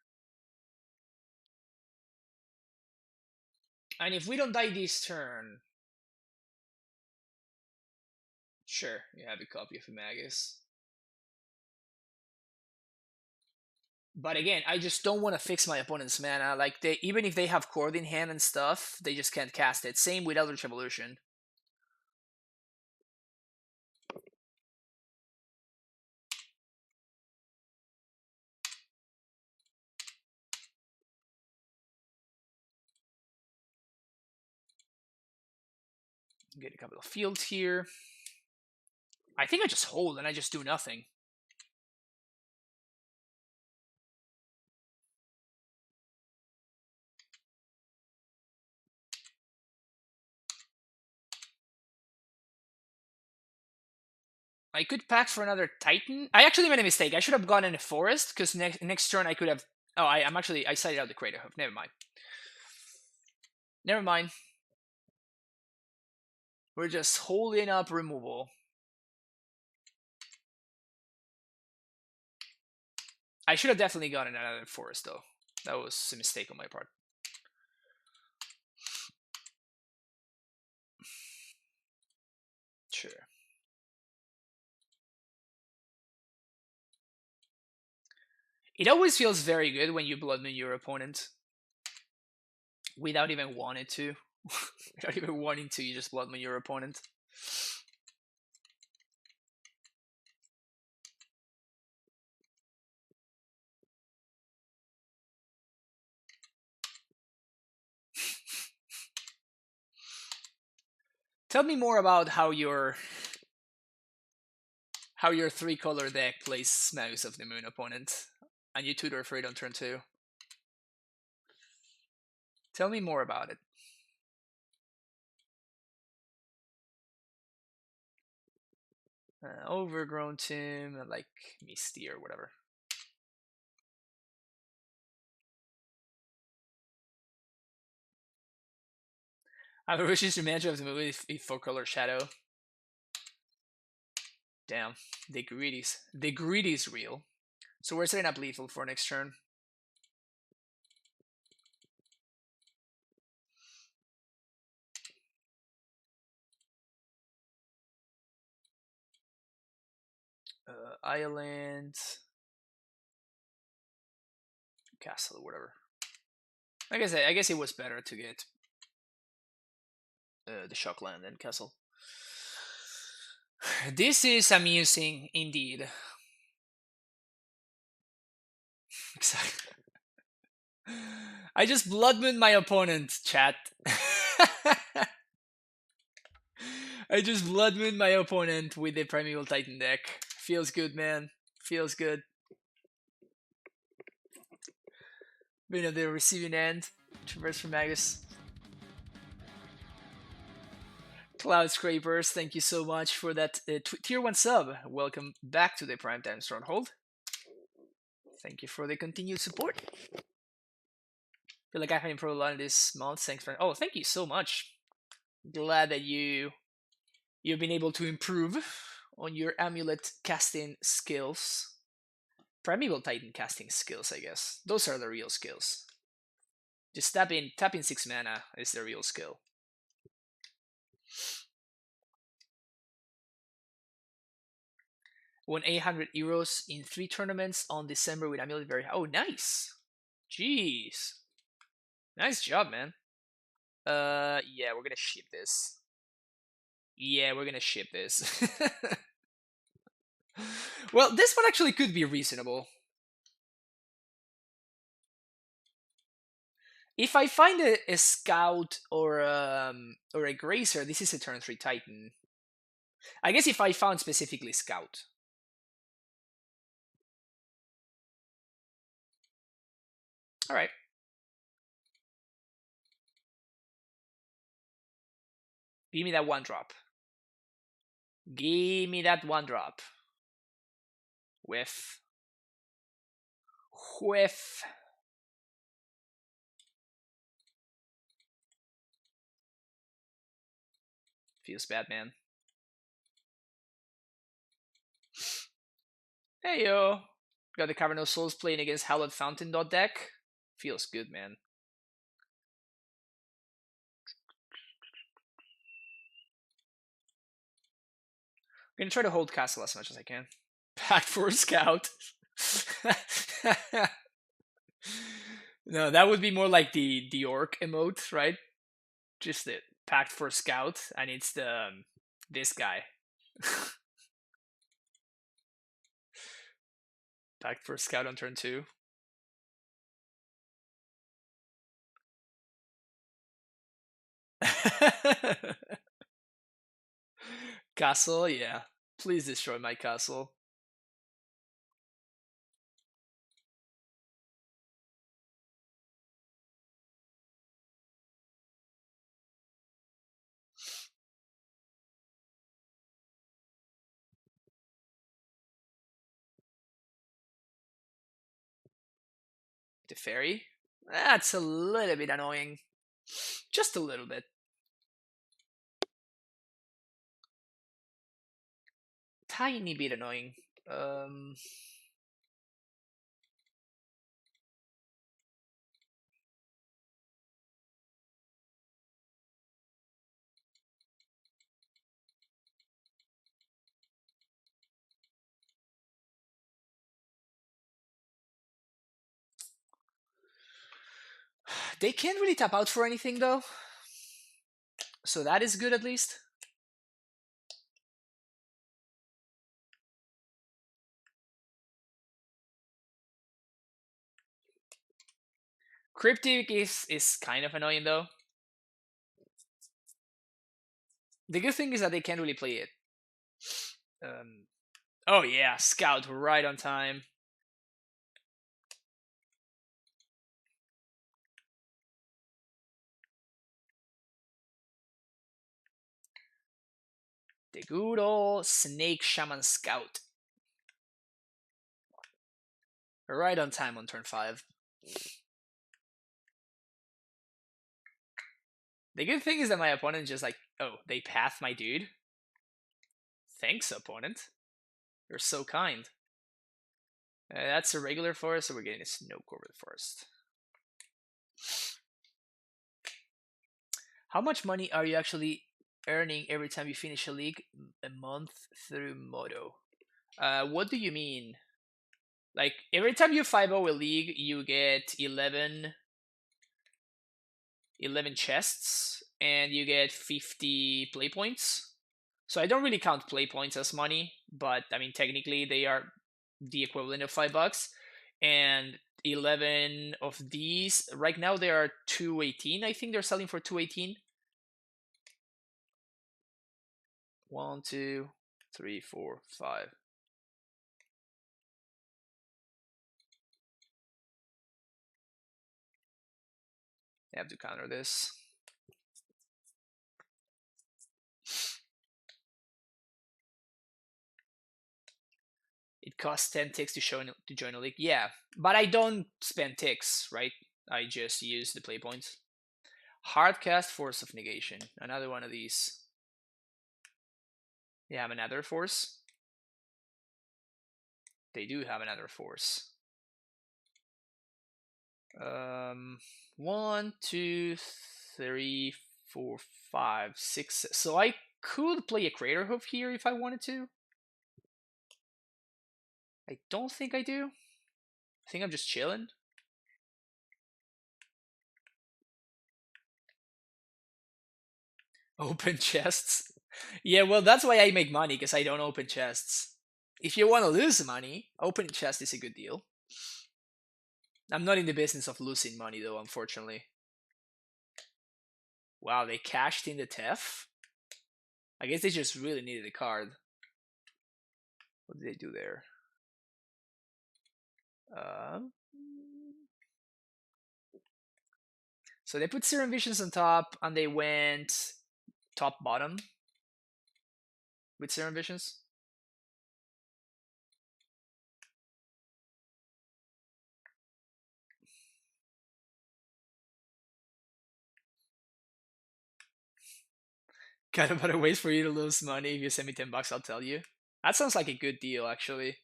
And if we don't die this turn... Sure, you have a copy of Magus. But again, I just don't want to fix my opponent's mana. Like, even if they have Chord in hand and stuff, they just can't cast it. Same with Eldritch Evolution. Get a couple of fields here. I think I just hold and I just do nothing. I could pack for another Titan. I actually made a mistake. I should have gone in a forest, because next turn I could have... Oh, I cited out the Crater Hoof. Never mind. Never mind. We're just holding up removal. I should have definitely gone in another forest, though. That was a mistake on my part. Sure. It always feels very good when you Blood Moon your opponent. Without even wanting to. Without even wanting to, you just Blood Moon your opponent. Tell me more about how your 3-color deck plays Magus of the Moon opponent, and you tutor for it on turn 2. Tell me more about it. Overgrown Tomb, like Misty or whatever. I wish you to manage of the movie with 4-color Shadow. Damn, the greedy's real. So we're setting up lethal for next turn. Island, castle, whatever. I guess it was better to get the Shockland and castle. This is amusing indeed. Exactly. I just Blood Moon my opponent, chat. I just Blood Moon my opponent with the Primeval Titan deck. Feels good, man. Feels good. Been at the receiving end. Traverse from Magus. Cloud Scrapers, thank you so much for that tier 1 sub. Welcome back to the Primetime Stronghold. Thank you for the continued support. Feel like I have improved a lot this month. Thanks for... Oh, thank you so much. Glad that you've been able to improve on your amuLIT casting skills. Primeval Titan casting skills, I guess. Those are the real skills. Just tap in 6 mana is the real skill. Won 800 euros in 3 tournaments on December with amuLIT. Very oh, nice. Jeez, nice job, man. Yeah, we're gonna ship this. Yeah, we're gonna ship this. Well, this one actually could be reasonable. If I find a scout or a grazer, this is a turn 3 Titan. I guess if I found specifically scout. All right. Give me that 1-drop. Give me that 1-drop. Whiff. Whiff. Feels bad, man. Hey yo. Got the Cavern of Souls playing against Hallowed Fountain deck. Feels good, man. I'm gonna try to hold castle as much as I can. Packed for a scout. No, that would be more like the orc emote, right? Just the packed for scout, and it's the this guy. Packed for scout on turn 2. Castle, yeah. Please destroy my castle. The fairy? That's a little bit annoying. Just a little bit. Tiny bit annoying. They can't really tap out for anything though. So that is good at least. Cryptic is kind of annoying though. The good thing is that they can't really play it. Oh yeah, Scout right on time. The good old Snake Shaman Scout. Right on time on turn 5. The good thing is that my opponent just like, oh, they path my dude. Thanks, opponent. You're so kind. That's a regular forest, so we're getting a snow covered forest. How much money are you actually earning every time you finish a league? A month through Moto. What do you mean? Like, every time you 5-0 a league, you get 11 chests, and you get 50 play points. So I don't really count play points as money, but I mean, technically they are the equivalent of $5. And 11 of these, right now they are 218. I think they're selling for 218. 1, 2, 3, 4, 5. I have to counter this. It costs 10 ticks to join a league. Yeah, but I don't spend ticks, right? I just use the play points. Hardcast Force of Negation. Another one of these. You have another force. They do have another force. 1, 2, 3, 4, 5, 6. So I could play a Crater Hoof here if I wanted to. I don't think I do. I think I'm just chilling. Open chests. Yeah, well, that's why I make money, because I don't open chests. If you want to lose money, opening chest is a good deal. I'm not in the business of losing money, though, unfortunately. Wow, they cashed in the TEF? I guess they just really needed a card. What did they do there? So they put Serum Visions on top, and they went top bottom with Serum Visions. Got about a ways for you to lose money. If you send me $10, I'll tell you. That sounds like a good deal, actually.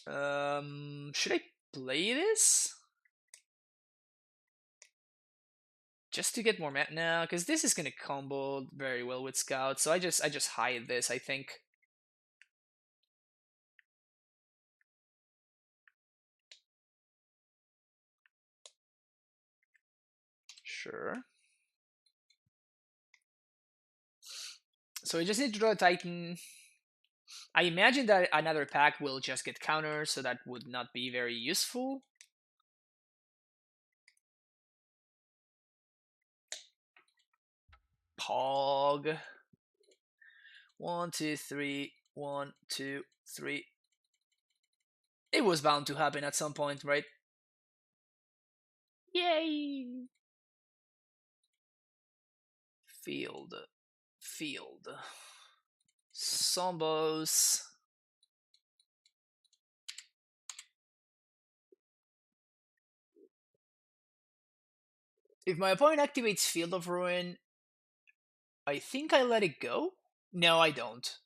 Should I play this? Just to get more mana? No, because this is gonna combo very well with Scout. So I just hide this, I think. Sure. So we just need to draw a Titan. I imagine that another pack will just get counters, so that would not be very useful. Pog. 1, 2, 3. 1, 2, 3. It was bound to happen at some point, right? Yay! Field. Sombos. If my opponent activates Field of Ruin, I think I let it go? No, I don't.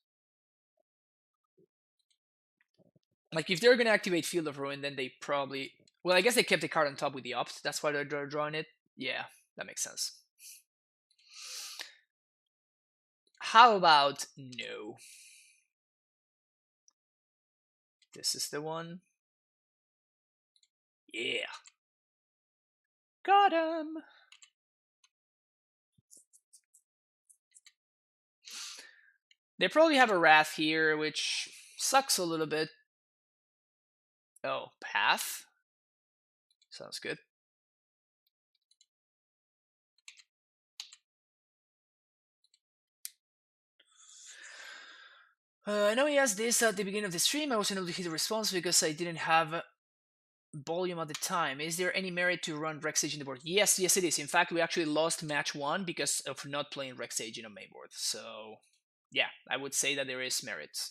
Like, if they're gonna activate Field of Ruin, then they probably... Well, I guess they kept the card on top with the opt. That's why they're drawing it. Yeah, that makes sense. How about no? This is the one. Yeah. Got him! They probably have a Wrath here, which sucks a little bit. Oh, Path? Sounds good. I know he asked this at the beginning of the stream. I wasn't able to hit the response because I didn't have volume at the time. Is there any merit to run Rex Sage in the board? Yes, yes it is. In fact, we actually lost match 1 because of not playing Rex Sage in a main board. So, yeah, I would say that there is merit.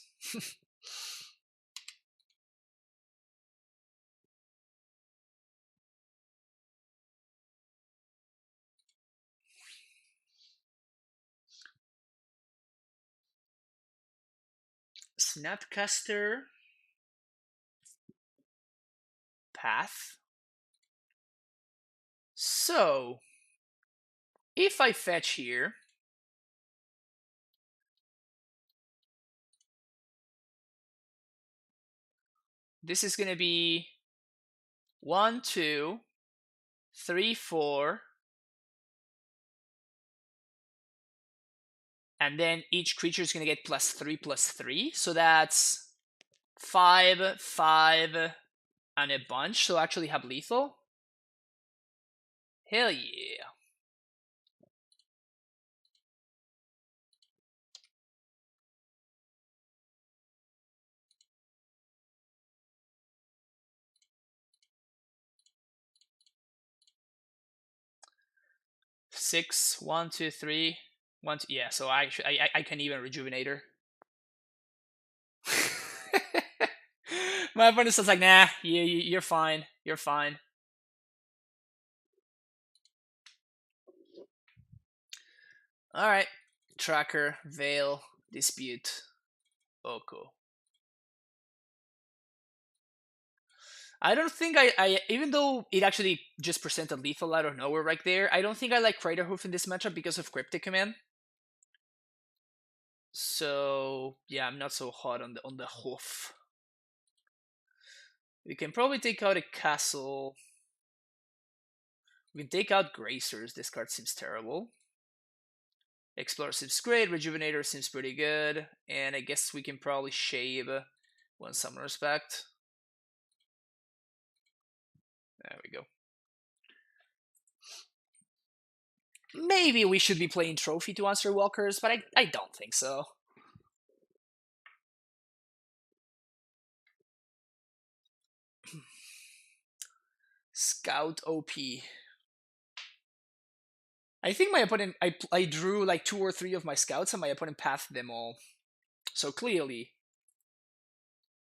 Snapcaster. Path. So, if I fetch here, this is going to be 1, 2, 3, 4, and then each creature is going to get +3/+3. So that's 5, 5, and a bunch. So actually have lethal. Hell yeah. Six, 1, 2, 3, 1, 2, yeah. So I can even rejuvenate her. My opponent says like, nah, you're fine. You're fine. All right, Tracker, Veil, Dispute. Oko. I don't think I even though it actually just presented lethal out of nowhere right there, I don't think I like Craterhoof in this matchup because of Cryptic Command. So yeah, I'm not so hot on the hoof. We can probably take out a castle. We can take out Gracers. This card seems terrible. Explorer seems great. Rejuvenator seems pretty good. And I guess we can probably shave one Summoner's Pact. There we go. Maybe we should be playing Trophy to answer Walkers, but I don't think so. Scout OP. I think my opponent, I drew like 2 or 3 of my scouts and my opponent pathed them all. So clearly,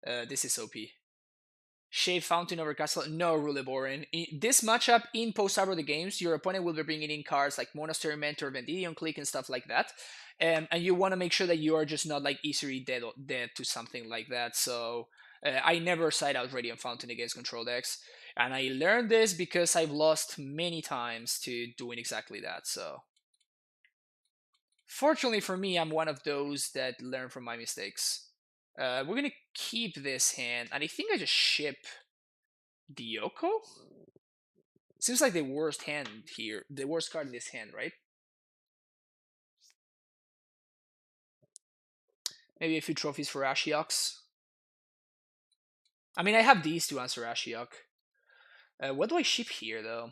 this is OP. Shave Fountain over Castle, no Ruleborin. In this matchup, in post-Arbor the games, your opponent will be bringing in cards like Monastery Mentor, Vendidion Clique, and stuff like that. And you want to make sure that you are just not like easily dead to something like that. So I never side out Radiant Fountain against control decks. And I learned this because I've lost many times to doing exactly that. So fortunately for me, I'm one of those that learn from my mistakes. We're gonna keep this hand, and I think I just ship Dioko? Seems like the worst hand here, the worst card in this hand, right? Maybe a few trophies for Ashiok's. I mean, I have these to answer Ashiok. What do I ship here, though?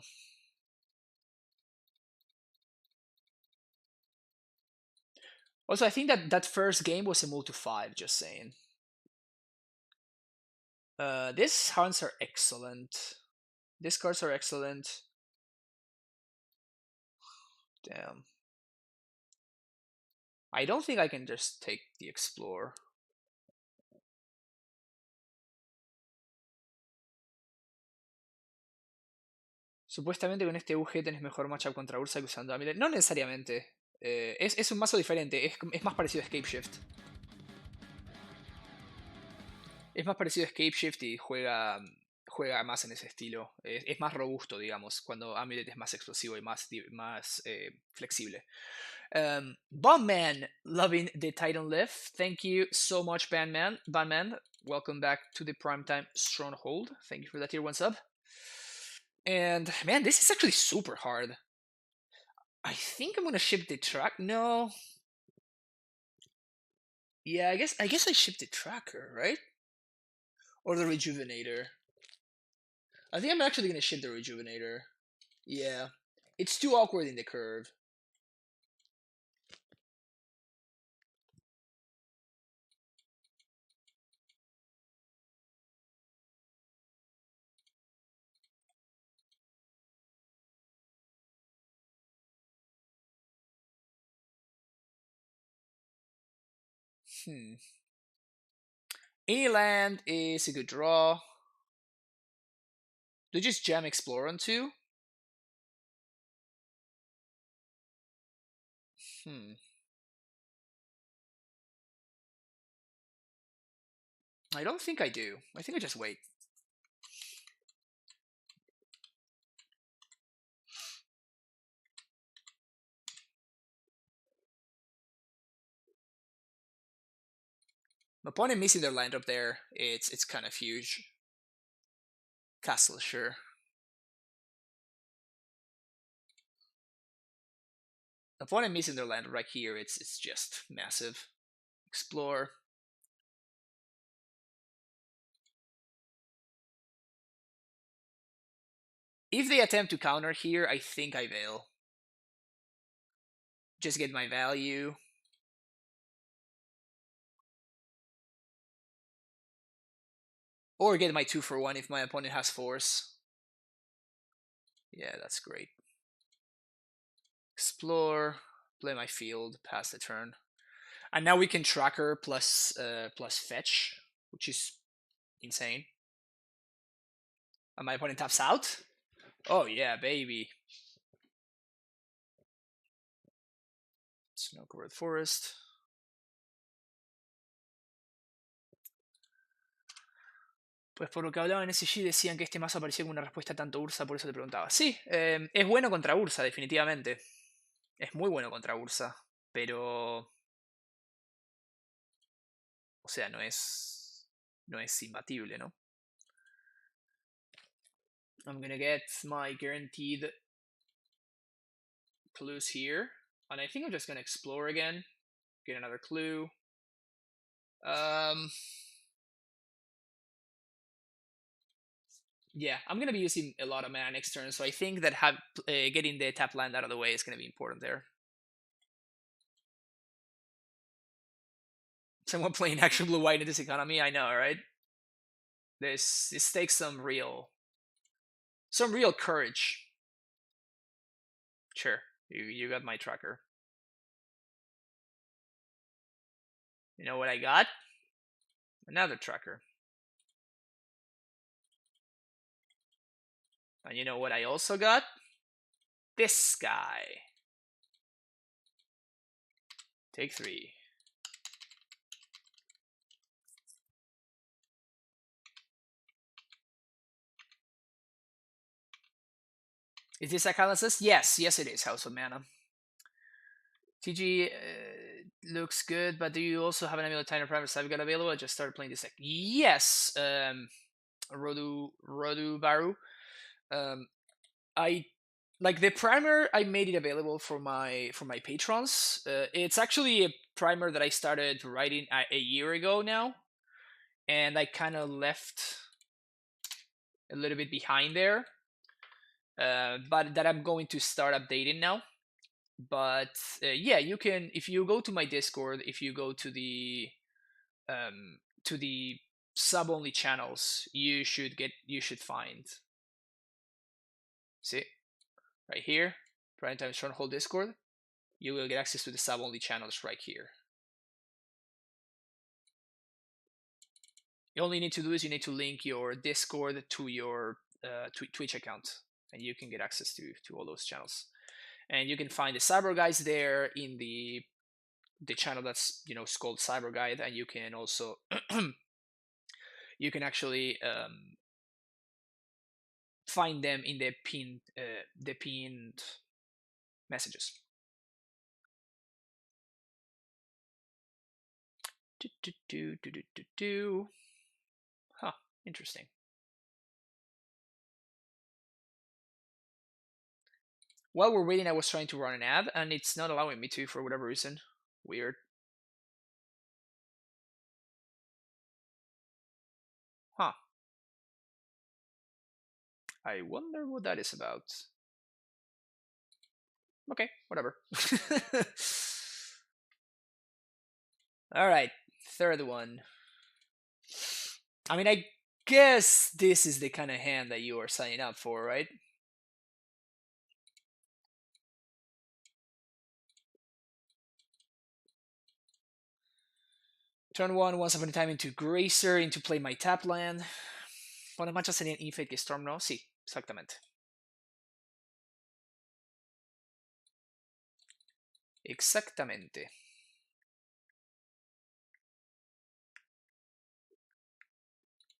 Also, I think that first game was a move to 5, just saying. These hands are excellent. These cards are excellent. Damn. I don't think I can just take the Explorer. Supuestamente con este UG tenés mejor matchup contra Ursa que usando amuLIT. No necesariamente. Es un mazo diferente. Es más parecido a Escape Shift. Es más parecido a Escape Shift y juega más en ese estilo. Es más robusto, digamos, cuando amuLIT es más explosivo y más flexible. Bumman, loving the Titan lift. Thank you so much, Bumman. Welcome back to the Primetime Stronghold. Thank you for that tier 1 sub. And man, this is actually super hard. I think I'm gonna ship the track. No. Yeah, I guess I ship the tracker, right? Or the rejuvenator. I think I'm actually gonna ship the rejuvenator. Yeah. It's too awkward in the curve. Any land is a good draw. Do you just jam Explore on 2? I don't think I do. I think I just wait. My opponent missing their land up there. It's kind of huge. Castle, sure. Opponent missing their land right here. It's just massive. Explore. If they attempt to counter here, I think I Veil. Just get my value. Or get my 2-for-1 if my opponent has Force. Yeah, that's great. Explore. Play my field. Pass the turn. And now we can Tracker plus Fetch, which is insane. And my opponent taps out? Oh yeah, baby. Snow covered forest. Pues por lo que hablaba en SCG decían que este mazo apareció como una respuesta tanto Ursa, por eso te preguntaba. Sí, es bueno contra Ursa, definitivamente. Es muy bueno contra Ursa, pero... O sea, no es imbatible, ¿no? I'm gonna get my guaranteed clues here. And I think I'm just gonna explore again. Get another clue. Yeah, I'm gonna be using a lot of mana next turn, so I think that getting the tap land out of the way is gonna be important there. Someone playing actual blue-white in this economy, I know, right? This takes some real courage. Sure, you got my tracker. You know what I got? Another tracker. And you know what I also got? This guy. Take 3. Is this a Callisis? Yes, it is, House of Mana. TG looks good, but do you also have an amuLIT Titan Private Safeguard available? I just started playing this deck. Yes, Rodu Baru. I like the primer. I made it available for my patrons. It's actually a primer that I started writing a year ago now, and I kind of left a little bit behind there. But that I'm going to start updating now. But yeah, you can, if you go to my Discord, if you go to the sub only channels, you should find, see right here, Primetime Stronghold Discord, you will get access to the sub only channels right here. All you need to do is you need to link your Discord to your Twitch account, and you can get access to all those channels. And you can find the cyber guys there in the channel that's called Cyber Guide, and you can also you can actually find them in the pinned messages. Huh, interesting. While we're waiting, I was trying to run an ad, and it's not allowing me to for whatever reason. Weird. Huh. I wonder what that is about. Okay, whatever. Alright, third one. I mean, I guess this is the kind of hand that you are signing up for, right? Turn 1, once upon a time into Gracer, into play my tap land. Cuando manchas serían Infect que Storm, ¿no? Sí, exactamente. Exactamente.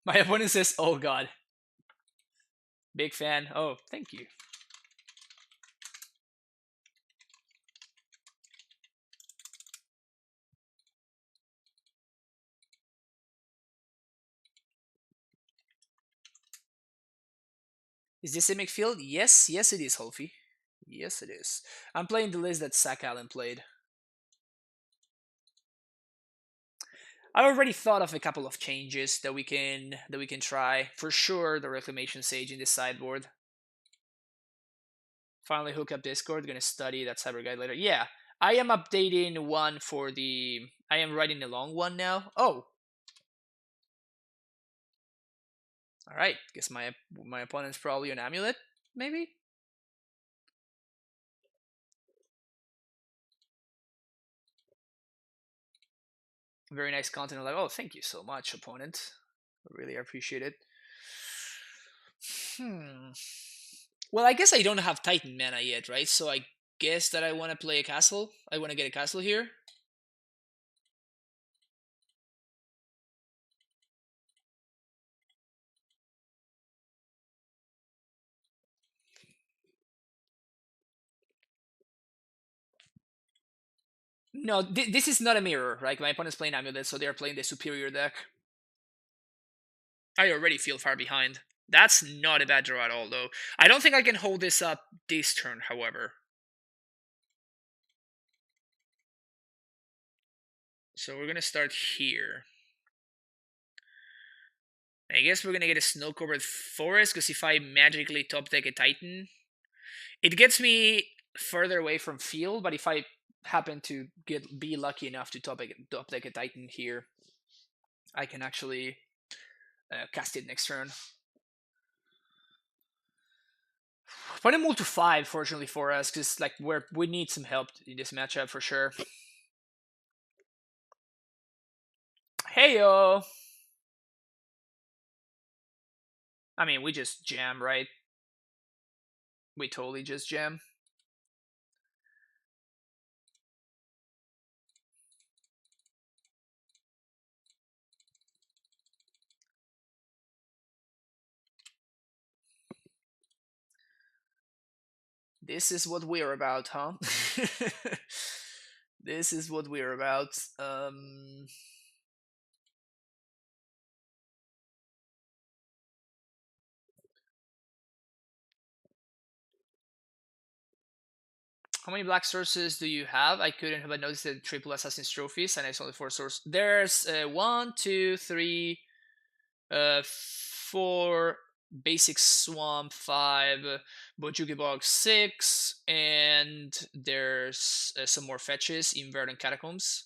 My opponent says, oh god. Big fan. Oh, thank you. Is this Simic Field? Yes, it is, Holfie. Yes, it is. I'm playing the list that Zach Allen played. I already thought of a couple of changes that we can try. For sure, the Reclamation Sage in the sideboard. Finally hook up Discord. Gonna study that Cyber Guide later. Yeah, I am updating one for the. I am writing a long one now. Oh. All right. Guess my opponent's probably an amuLIT, maybe. Very nice content. Like, oh, thank you so much, opponent. I really appreciate it. Well, I guess I don't have Titan mana yet, right? So I guess that I want to play a castle. I want to get a castle here. No, this is not a mirror, right? My opponent's playing amuLIT, so they're playing the superior deck. I already feel far behind. That's not a bad draw at all, though. I don't think I can hold this up this turn, however. So we're going to start here. I guess we're going to get a snow-covered forest, because if I magically top deck a Titan, it gets me further away from field, but if I happen to be lucky enough to top deck a Titan here, I can actually cast it next turn. Put him all to 5, fortunately for us, because like we need some help in this matchup for sure. Hey yo! I mean, we just jam, right? We totally just jam. This is what we're about, huh? This is what we're about. How many black sources do you have? I couldn't have noticed the triple Assassin's trophies, and I saw the 4 sources. There's 1, 2, 3, 4 basic swamp, 5 Bojuki Bog, 6, and there's some more fetches in Verdant Catacombs.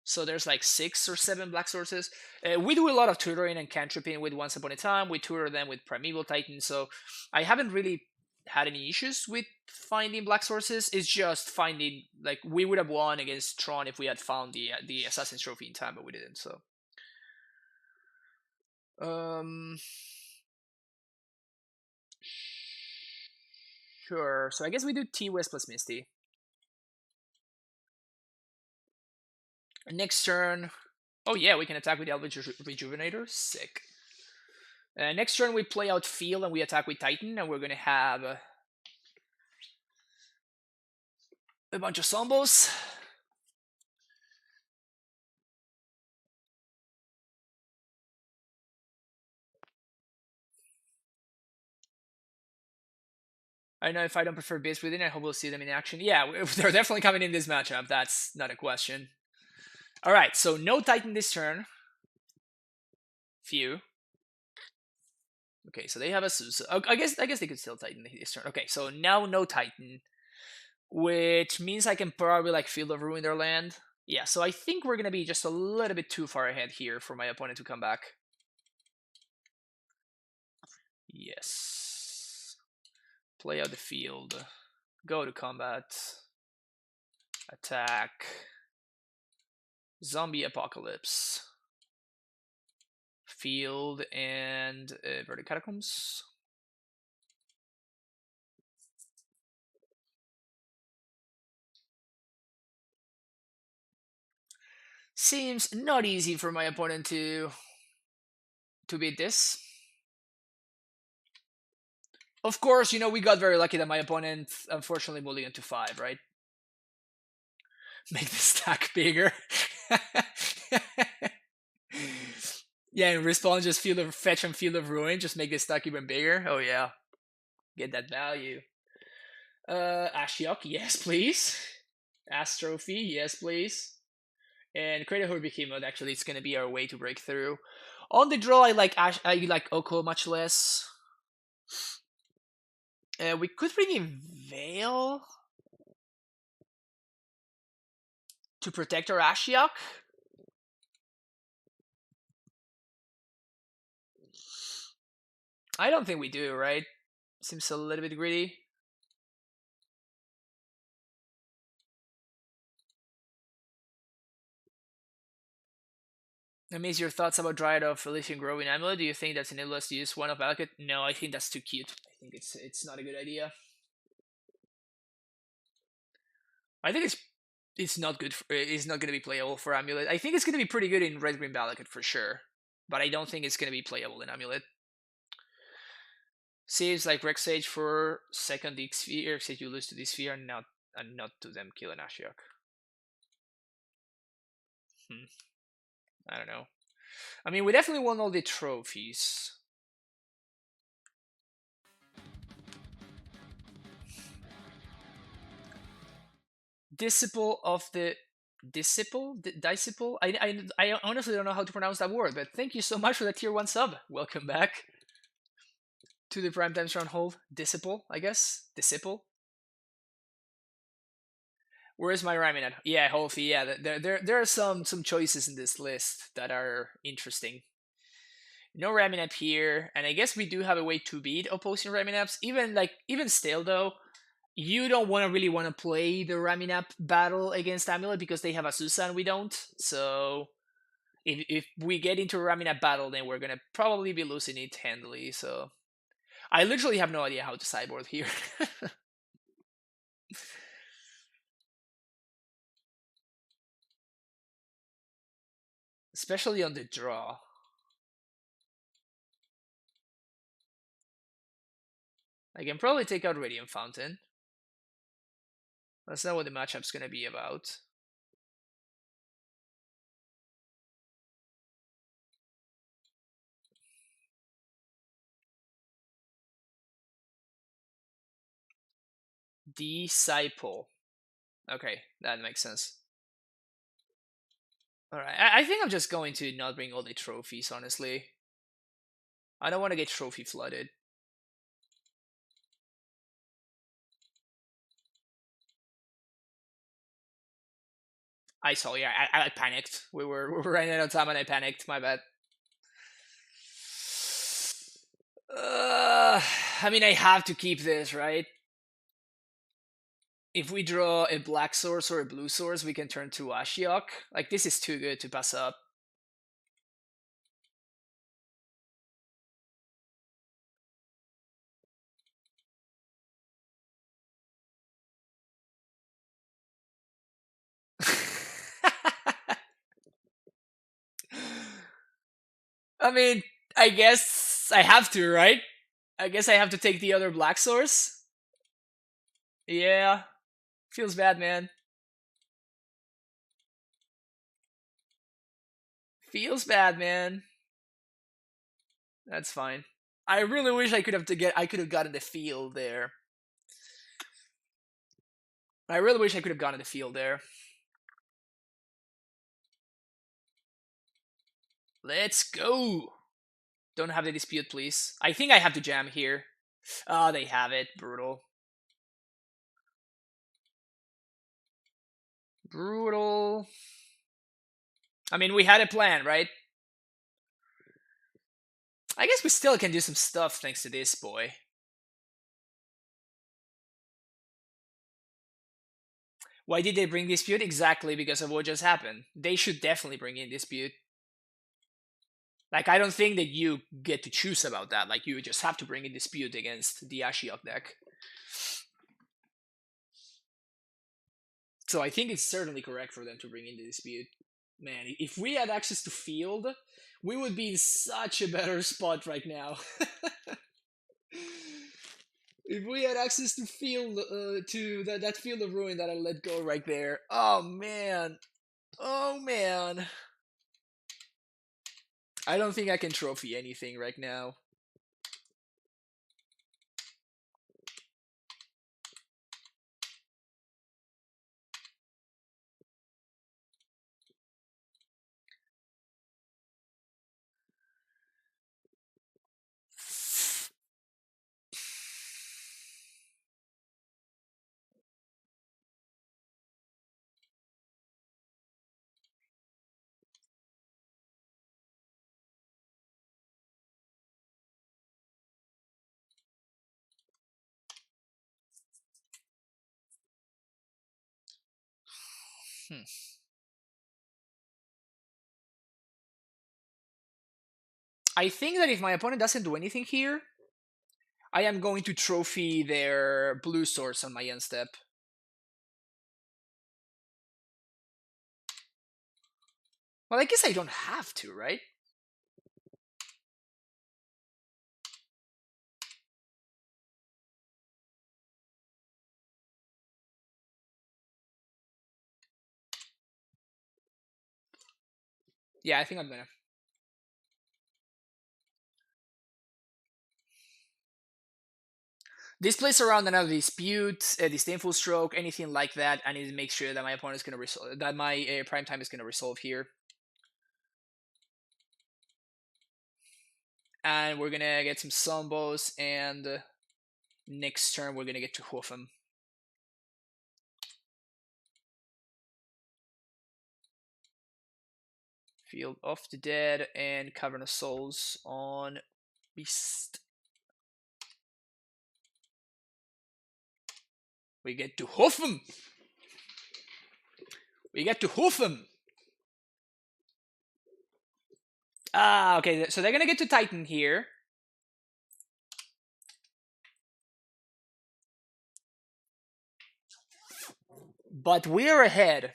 So there's like 6 or 7 black sources. We do a lot of tutoring and cantripping with Once Upon a Time. We tutor them with Primeval Titan, so I haven't really had any issues with finding black sources. It's just finding, like, we would have won against Tron if we had found the Assassin's Trophy in time, but we didn't. So sure. So I guess we do T-West plus Misty. Next turn. Oh yeah, we can attack with the Eldritch Rejuvenator. Sick. Next turn we play out Field and we attack with Titan, and we're gonna have a bunch of Sombos. I don't know if I don't prefer Beast Within. I hope we'll see them in action. Yeah, they're definitely coming in this matchup. That's not a question. All right, so no Titan this turn. Few. Okay, so they have a Susa. I guess they could still Titan this turn. Okay, so now no Titan, which means I can probably like Field of Ruin their land. Yeah, so I think we're gonna be just a little bit too far ahead here for my opponent to come back. Yes. Play out the field. Go to combat. Attack. Zombie Apocalypse. Field and Verdant Catacombs. Seems not easy for my opponent to beat this. Of course, we got very lucky that my opponent unfortunately mulliganed to 5, right? Make the stack bigger. Yeah, and respawn just Field of Fetch and Field of Ruin, just make the stack even bigger. Oh yeah. Get that value. Ashiok, yes please. Astrophy, yes please. And Create a Horde Behemoth, actually it's gonna be our way to break through. On the draw, I like Oko much less. We could bring in Veil to protect our Ashiok. I don't think we do, right? Seems a little bit greedy. Amaze, your thoughts about Dryad of Elysian Grove in amuLIT? Do you think that's enabled us to use one of amuLIT? No, I think that's too cute. I think it's not a good idea. I think it's not good. It's not going to be playable for amuLIT. I think it's going to be pretty good in Red Green Balakut for sure, but I don't think it's going to be playable in amuLIT. Saves like Rex Sage for second the sphere, says you lose to this sphere and not to them kill an Ashiok. I don't know. I mean, we definitely won all the trophies. Disciple of the disciple. I honestly don't know how to pronounce that word, but thank you so much for the tier 1 sub. Welcome back to the Primetime Stronghold. Disciple, I guess. Disciple. Where is my rhyming at? Yeah, Holfi. Yeah, there are some choices in this list that are interesting. No ramming up here, and I guess we do have a way to beat opposing ramming ups. Even still though, you don't really want to play the ramming up battle against amuLIT because they have Azusa and we don't. So if we get into a ramming up battle, then we're gonna probably be losing it handily. So I literally have no idea how to sideboard here. Especially on the draw. I can probably take out Radiant Fountain. That's not what the matchup's gonna be about. Disciple. Okay, that makes sense. Alright, I think I'm just going to not bring all the trophies, honestly. I don't want to get trophy flooded. I saw, yeah, I panicked. We were running out of time and I panicked, my bad. I mean, I have to keep this, right? If we draw a black source or a blue source, we can turn to Ashiok. Like, this is too good to pass up. I mean, I guess I have to, right? I guess I have to take the other black source. Yeah. Feels bad, man. Feels bad, man. That's fine. I really wish I could have gotten the field there. I really wish I could have gotten the field there. Let's go. Don't have the dispute, please. I think I have to jam here. Oh, they have it. Brutal. Brutal. I mean, we had a plan, right? I guess we still can do some stuff thanks to this boy. Why did they bring dispute? Exactly because of what just happened. They should definitely bring in dispute. Like, I don't think that you get to choose about that. Like, you just have to bring in dispute against the Ashiok deck. So I think it's certainly correct for them to bring in the dispute. Man, if we had access to field, we would be in such a better spot right now. If we had access to field, to that field of ruin that I let go right there. Oh man, oh man. I don't think I can trophy anything right now. Hmm. I think that if my opponent doesn't do anything here, I am going to trophy their blue source on my end step. Well, I guess I don't have to, right? Yeah, I think I'm gonna. This plays around another dispute, a disdainful stroke, anything like that. I need to make sure that my opponent is gonna resolve, that my prime time is gonna resolve here, and we're gonna get some sombos, and next turn we're gonna get to hoof him. Field of the Dead and Cavern of Souls on Beast. We get to hoof him. We get to hoof him. Ah, okay. So they're gonna get to Titan here. But we're ahead.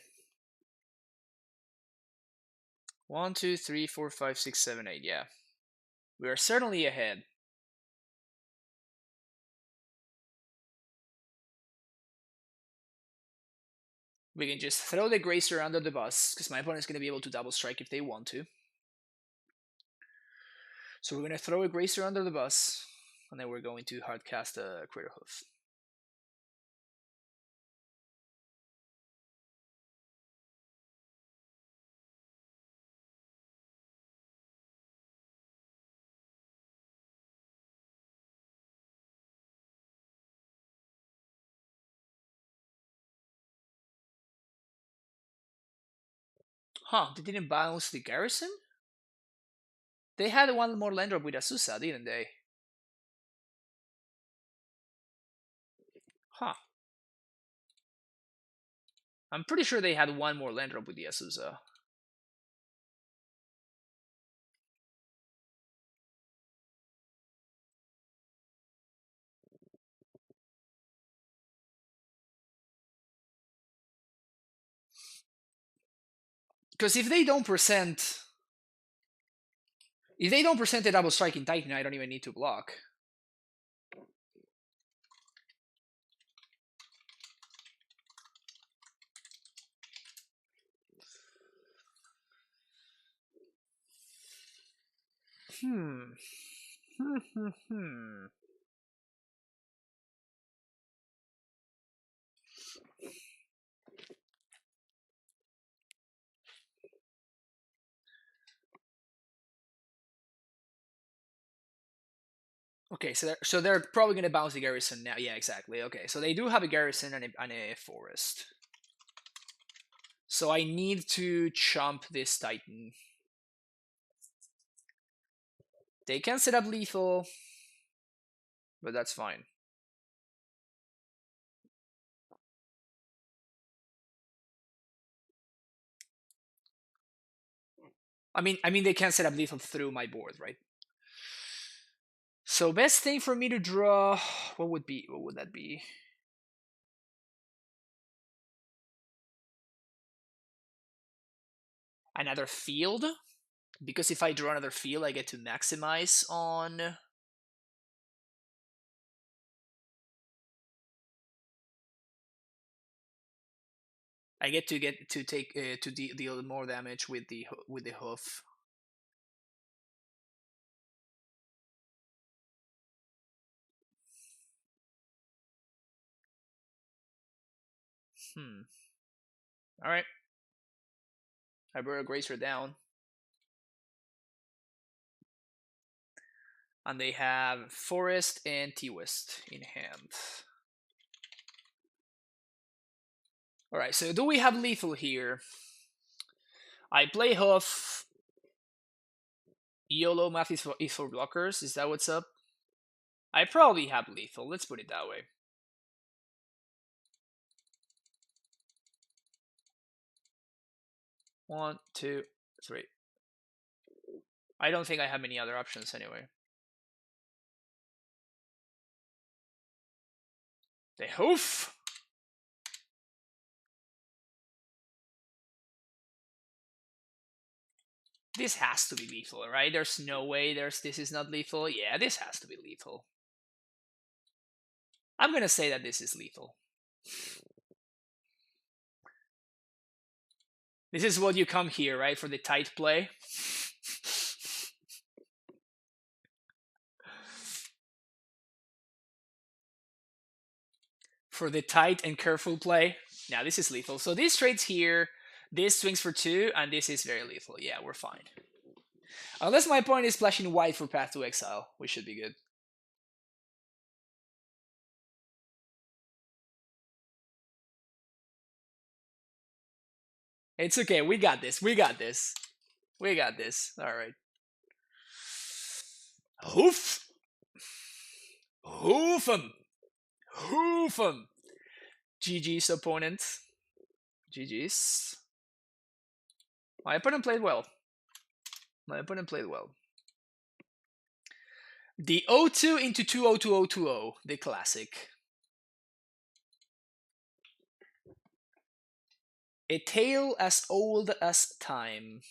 1, 2, 3, 4, 5, 6, 7, 8. Yeah. We are certainly ahead. We can just throw the Gracer under the bus, because my opponent's going to be able to double strike if they want to. So we're going to throw a Gracer under the bus, and then we're going to hardcast a Critter Hoof. Huh, they didn't bounce the Garrison? They had one more land drop with Azusa, didn't they? Huh. I'm pretty sure they had one more land drop with the Azusa. Because if they don't present a double strike in Titan, I don't even need to block. Okay, so they're probably gonna bounce the Garrison now. Yeah, exactly. Okay, so they do have a Garrison and a Forest. So I need to chomp this Titan. They can set up lethal, but that's fine. I mean they can set up lethal through my board, right? So best thing for me to draw, what would that be? Another field? Because if I draw another field, I get to maximize on. I get to take to deal more damage with the hoof. All right. I brought a Gracer down. And they have Forest and T-West in hand. Alright, so do we have lethal here? I play Hoof. YOLO math is for blockers. Is that what's up? I probably have lethal. Let's put it that way. One, two, three. I don't think I have many other options anyway. The Hoof. This has to be lethal, right? There's no way this is not lethal. Yeah, this has to be lethal. I'm gonna say that this is lethal. This is what you come here, right? For the tight play. For the tight and careful play. Now this is lethal. So these trades here, this swings for 2, and this is very lethal. Yeah, we're fine. Unless my opponent is splashing white for Path to Exile, we should be good. It's okay. We got this. We got this. We got this. All right. Hoof. Hoof 'em. Hoof 'em. GG's opponent. GG's. My opponent played well. My opponent played well. The 0-2 into 2-0-2-0-2-0. The classic. A tale as old as time.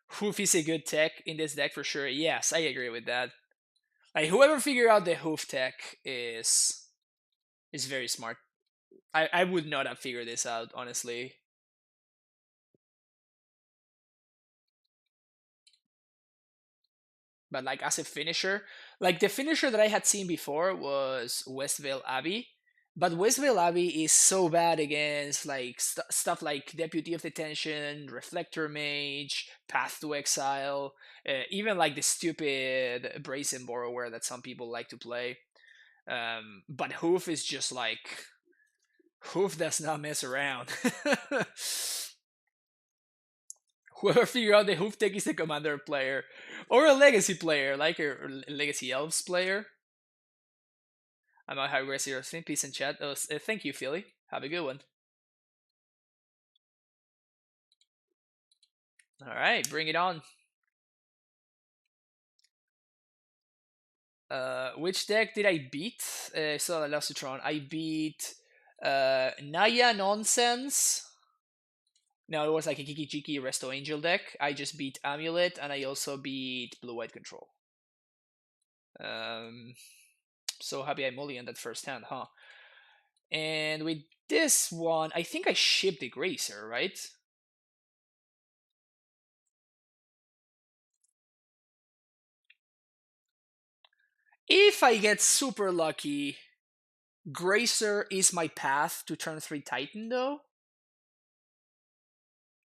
Hoof is a good tech in this deck for sure. Yes, I agree with that. Like whoever figured out the hoof tech is very smart. I would not have figured this out, honestly. But like as a finisher, like the finisher that I had seen before was Westvale Abbey. But Westvale Abbey is so bad against like stuff like Deputy of Detention, Reflector Mage, Path to Exile, even like the stupid Brazen Borrower that some people like to play. But Hoof is just like Hoof does not mess around. Whoever figured out the Hoof tech is a Commander player or a Legacy player, like a Legacy Elves player. I'm out high aggressive. Peace in chat. Thank you, Philly. Have a good one. All right, bring it on. Which deck did I beat? So I lost to Tron. I beat Naya Nonsense. No, it was like a Kiki Resto Angel deck. I just beat amuLIT, and I also beat Blue White Control. So happy I mulliganed that first hand, huh? And with this one, I think I shipped the Grazer, right? If I get super lucky, Grazer is my path to turn 3 Titan, though.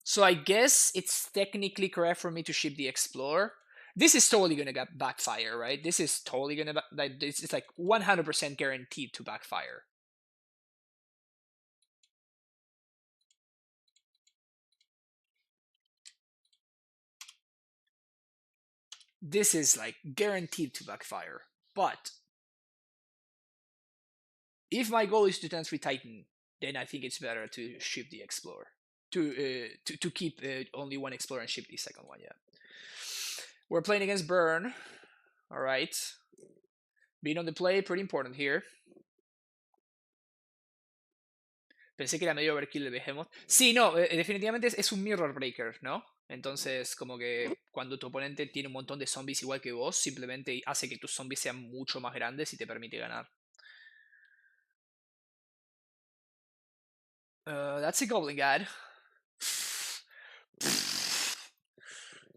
So I guess it's technically correct for me to ship the Explorer. This is totally gonna get backfire, right? This is totally gonna it's like 100% guaranteed to backfire. This is like guaranteed to backfire. But if my goal is to turn 3 Titan, then I think it's better to ship the Explorer. To keep only one Explorer and ship the second one, yeah. We're playing against Burn. Alright. Being on the play, pretty important here. Pensé que era medio overkill el Behemoth. Sí, no, definitivamente es un Mirror Breaker, ¿no? Entonces, como que cuando tu oponente tiene un montón de zombies igual que vos, simplemente hace que tus zombies sean mucho más grandes y te permite ganar. That's a Goblin God.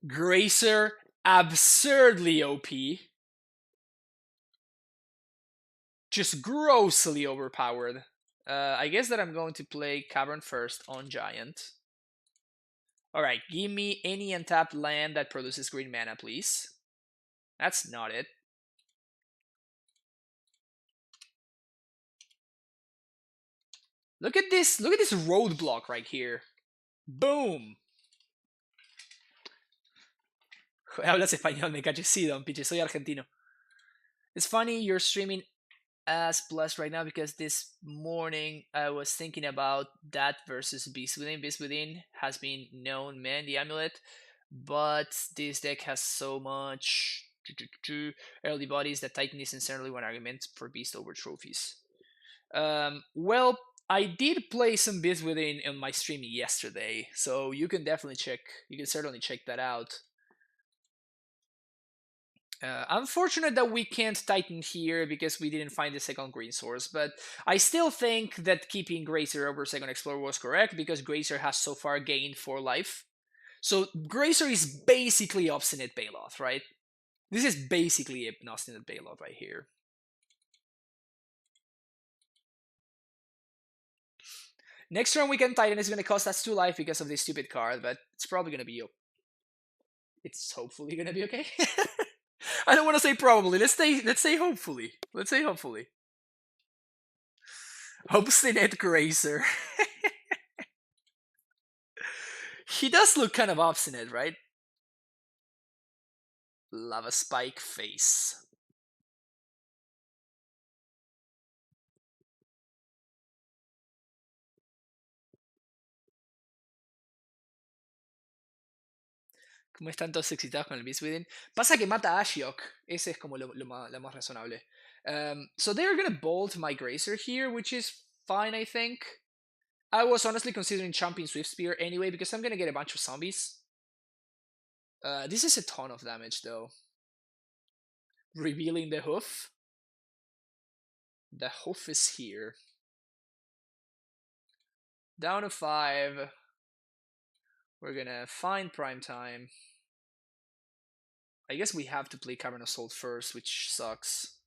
Grazer, absurdly OP. Just grossly overpowered. I guess that I'm going to play Cavern first on Giant. Alright, give me any untapped land that produces green mana, please. That's not it. Look at this roadblock right here. Boom. Hablas español, me caché, sí, don Piche, soy argentino. It's funny you're streaming as blessed right now because this morning I was thinking about that versus Beast Within. Beast Within has been known, man, the amuLIT, but this deck has so much early bodies that Titan isn't certainly one argument for Beast over trophies. Well, I did play some Beast Within in my stream yesterday, so you can definitely check. You can certainly check that out. Unfortunate that we can't Titan here because we didn't find the second green source, but I still think that keeping Grazer over second Explorer was correct because Grazer has so far gained 4 life. So Grazer is basically Obstinate Bailoff, right? This is basically an Obstinate Bailoff right here. Next turn we can Titan is going to cost us 2 life because of this stupid card, but it's probably going to be... It's hopefully going to be okay. I don't want to say probably. Let's say hopefully. Let's say hopefully. Obstinate Grazer. He does look kind of obstinate, right? Lava Spike face. ¿Cómo están todos excitados con el Beast Within? Pasa que mata a Ashiok. Ese es como lo más razonable. So they're gonna bolt my Grazer here, which is fine, I think. I was honestly considering Champion Swift Spear anyway, because I'm gonna get a bunch of zombies. This is a ton of damage, though. Revealing the hoof. The hoof is here. Down to 5. We're gonna find Prime Time. I guess we have to play Cavern Assault first, which sucks.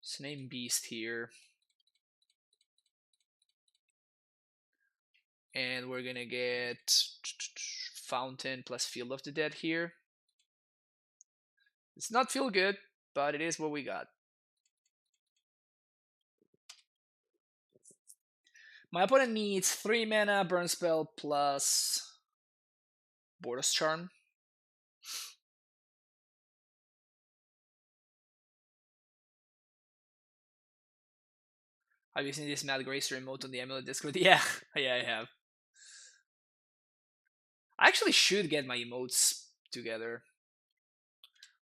Let's name Beast here. And we're gonna get Fountain plus Field of the Dead here. It's not feel good, but it is what we got. My opponent needs 3 mana, Burn Spell plus Boros Charm. Have you seen this Mad Grazer emote on the amuLIT Discord? Yeah, yeah, I have. I actually should get my emotes together.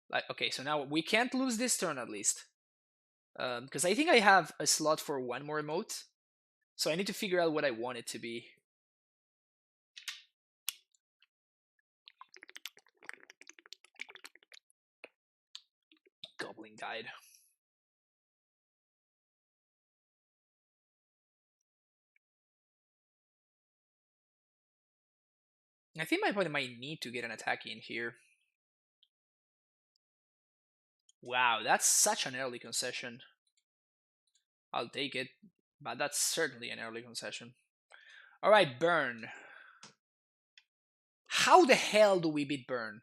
Like, okay, so now we can't lose this turn at least. Because I think I have a slot for 1 more emote. So I need to figure out what I want it to be. Goblin Guide. I think my opponent might need to get an attack in here. Wow, that's such an early concession. I'll take it, but that's certainly an early concession. Alright, Burn. How the hell do we beat Burn?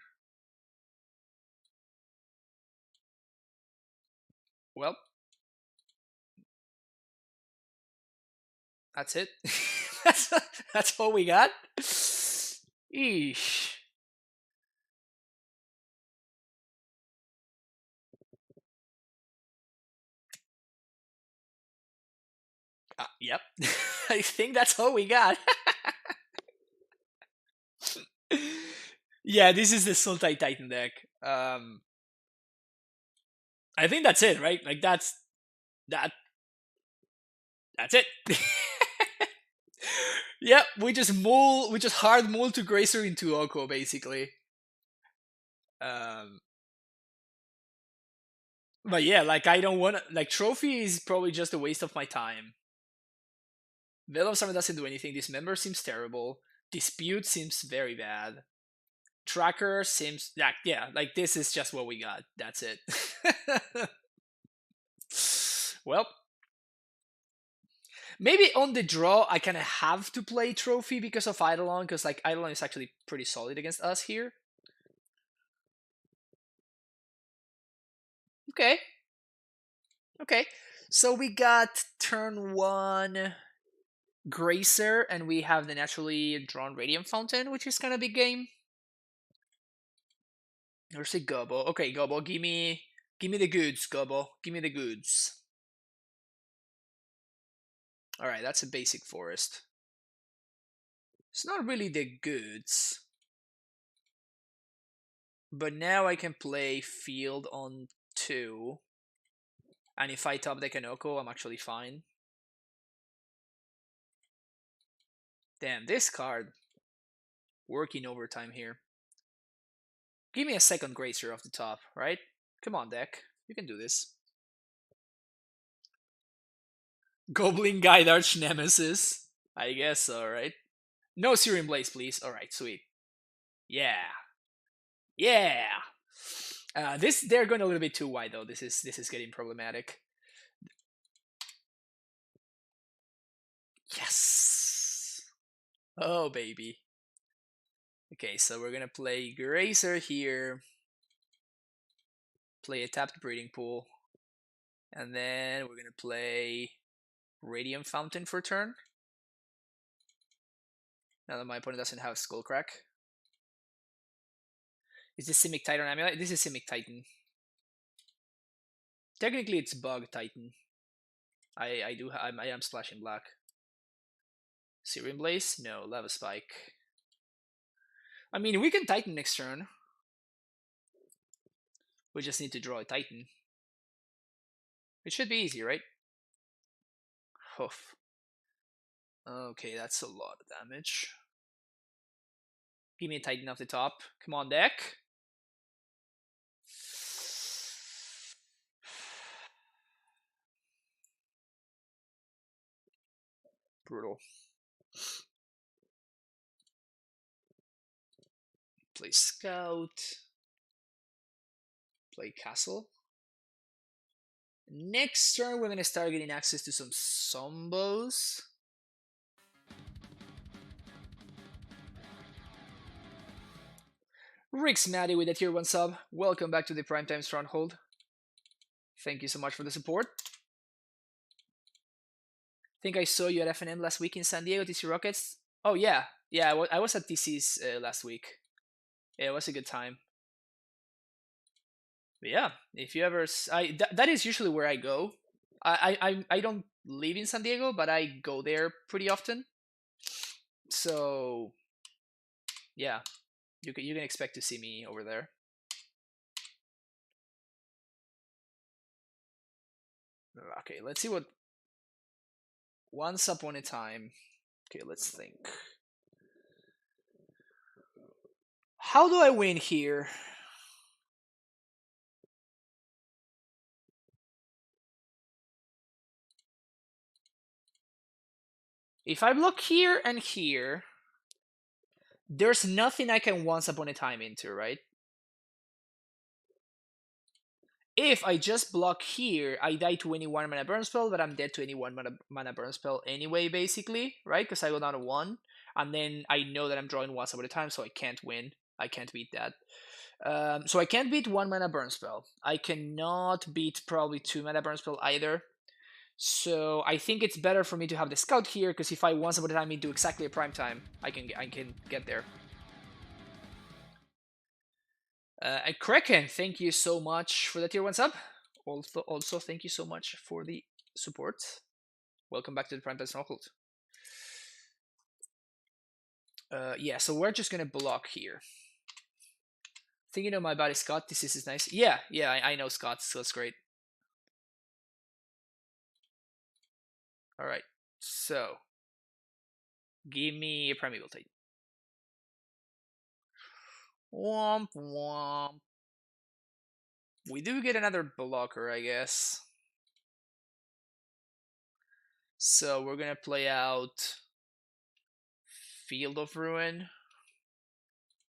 Well, that's it. that's all we got? Eesh. Yep. I think that's all we got. Yeah, this is the Sultai Titan deck. I think that's it, right? Like that's it. Yep, we just hard mull to Grazer into Oko basically. But yeah, like I don't want like Trophy is probably just a waste of my time. Veil of Summer doesn't do anything. Dismember seems terrible. Dispute seems very bad. Tracker seems yeah, like this is just what we got. That's it. Well, maybe on the draw I kind of have to play Trophy because of Eidolon, because like Eidolon is actually pretty solid against us here. Okay. Okay. So we got turn 1 Grazer, and we have the naturally drawn Radiant Fountain, which is kind of big game. Or say Gobbo. Okay, Gobbo, give me the goods, Gobbo. Give me the goods. Alright, that's a basic forest. It's not really the goods. But now I can play field on 2. And if I top deck an Oko, I'm actually fine. Damn, this card working overtime here. Give me a second Gracer off the top, right? Come on, deck. You can do this. Goblin Guide Arch Nemesis. I guess so, right? No Searing Blaze, please. Alright, sweet. Yeah. Yeah! They're going a little bit too wide though. This is getting problematic. Yes! Oh baby. Okay, so we're gonna play Grazer here. Play a tapped Breeding Pool. And then we're gonna play Radiant Fountain for turn. Now that my opponent doesn't have Skullcrack. Is this Simic Titan amuLIT? This is Simic Titan. Technically it's Bug Titan. I am splashing black. Searing Blaze? No, Lava Spike. I mean, we can Titan next turn. We just need to draw a Titan. It should be easy, right? Hoof. Okay, that's a lot of damage. Give me a Titan off the top. Come on, deck. Brutal. Play Scout. Play Castle. Next turn, we're going to start getting access to some Sombos. Rick's Maddie with a tier 1 sub. Welcome back to the Primetime Stronghold. Thank you so much for the support. Think I saw you at FNM last week in San Diego, TC Rockets. Oh yeah, yeah, I was at TC's last week. Yeah, it was a good time. But yeah, if you ever, that is usually where I go. I don't live in San Diego, but I go there pretty often. So yeah, you can expect to see me over there. Okay, let's see what. Once upon a time. Okay, let's think. How do I win here? If I block here and here, there's nothing I can once upon a time into, right? If I just block here, I die to any 1 mana burn spell, but I'm dead to any 1 mana burn spell anyway, basically, right? Because I go down to 1, and then I know that I'm drawing once upon a time, so I can't win. I can't beat that. So I can't beat 1 mana burn spell. I cannot beat probably 2 mana burn spell either. So I think it's better for me to have the Scout here, because if I once upon a time do exactly a prime time, I can get there. Kraken, thank you so much for the tier 1 sub. Also, thank you so much for the support. Welcome back to the Primetime Stronghold. Yeah, so we're just gonna block here. Think you know my buddy Scott. This is nice. Yeah, I know Scott, so it's great. Alright, so give me a Primeval Titan. Womp womp. We do get another blocker, I guess. So we're gonna play out Field of Ruin.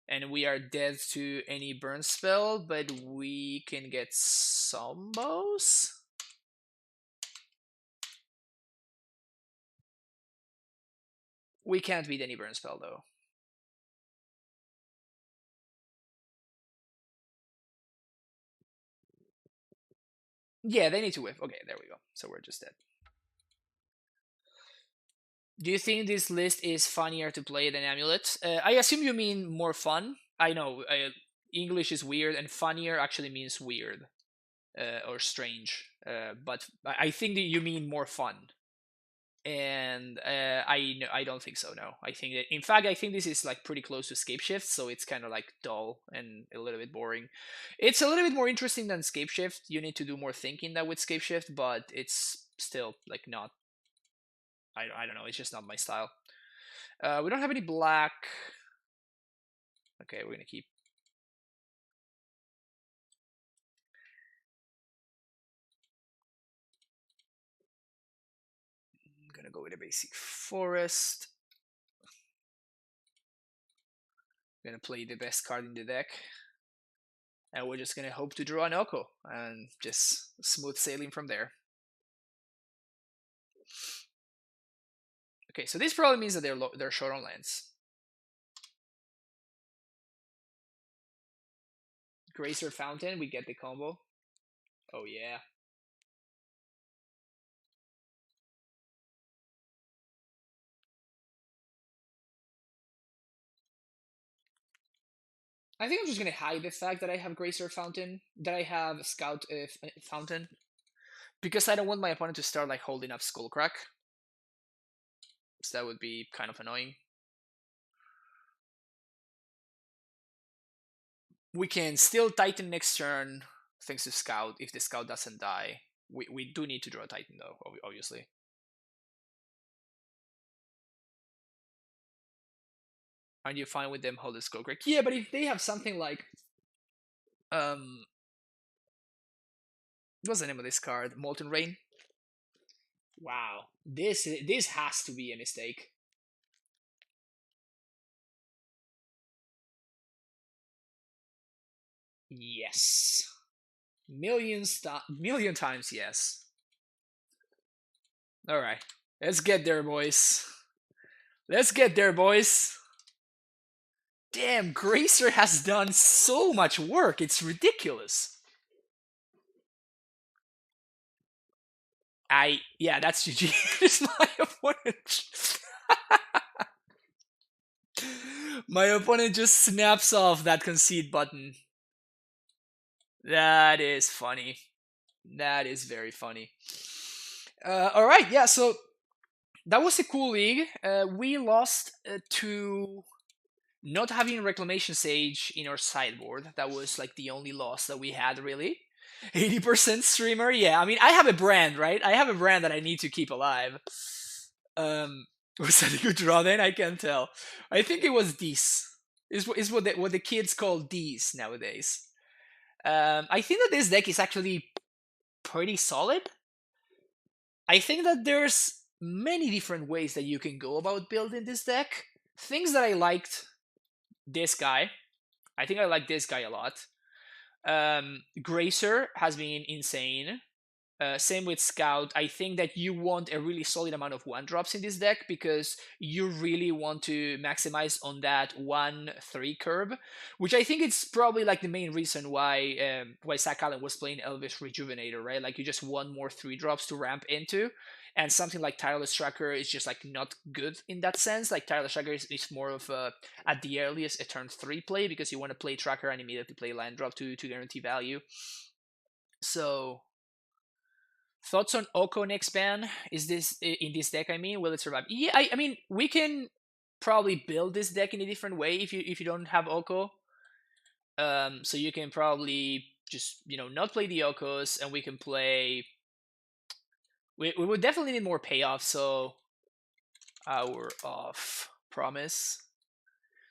And we are dead to any burn spell, but we can get Sombos? We can't beat any burn spell, though. Yeah, they need to whiff. Okay, there we go. So we're just dead. Do you think this list is funnier to play than amuLIT? I assume you mean more fun. I know, English is weird, and funnier actually means weird or strange. But I think that you mean more fun. And I don't think so. No, I think that, in fact, I think this is like pretty close to Scape Shift, so it's kind of like dull and a little bit boring. It's a little bit more interesting than Scape Shift. You need to do more thinking than with Scape Shift, but it's still like not. I don't know. It's just not my style. We don't have any black. Okay, we're gonna keep. gonna go with a basic forest. Gonna play the best card in the deck. And we're just gonna hope to draw an Oko and just smooth sailing from there. Okay, so this probably means that they're short on lands. Grazer Fountain, we get the combo. Oh yeah. I think I'm just gonna hide the fact that I have Grazer Fountain, that I have Scout Fountain, because I don't want my opponent to start like holding up Skullcrack. So that would be kind of annoying. We can still Titan next turn thanks to Scout if the Scout doesn't die. We do need to draw a Titan though, obviously. Aren't you fine with them holding Skullcrack? Yeah, but if they have something like what's the name of this card? Molten Rain? Wow. This has to be a mistake. Yes. Million times yes. Alright. Let's get there, boys. Let's get there, boys. Damn, Grazer has done so much work. It's ridiculous. Yeah, that's GG. It's my opponent. My opponent just snaps off that concede button. That is funny. That is very funny. Alright, yeah, so that was a cool league. We lost to not having Reclamation Sage in our sideboard. That was like the only loss that we had, really. 80% streamer, yeah. I mean, I have a brand, right? I have a brand that I need to keep alive. Was that a good draw then? I can't tell. I think it was D's. Is what the kids call D's nowadays. I think that this deck is actually pretty solid. I think that there's many different ways that you can go about building this deck. Things that I liked, this guy. I think I like this guy a lot. Grazer has been insane. Same with Scout. I think that you want a really solid amount of 1-drops in this deck because you really want to maximize on that 1-3 curve, which I think it's probably like the main reason why Zach Allen was playing Elvish Rejuvenator, right? Like you just want more 3-drops to ramp into, and something like Tireless Tracker is just like not good in that sense. Like Tireless Tracker is more of at the earliest a turn 3 play because you want to play Tracker and immediately play Land Drop to guarantee value. So thoughts on Oko next ban? Is this in this deck? I mean, will it survive? Yeah, I mean, we can probably build this deck in a different way if you don't have Oko. So you can probably just not play the Okos, and we can play. We would definitely need more payoff. So Hour of Promise.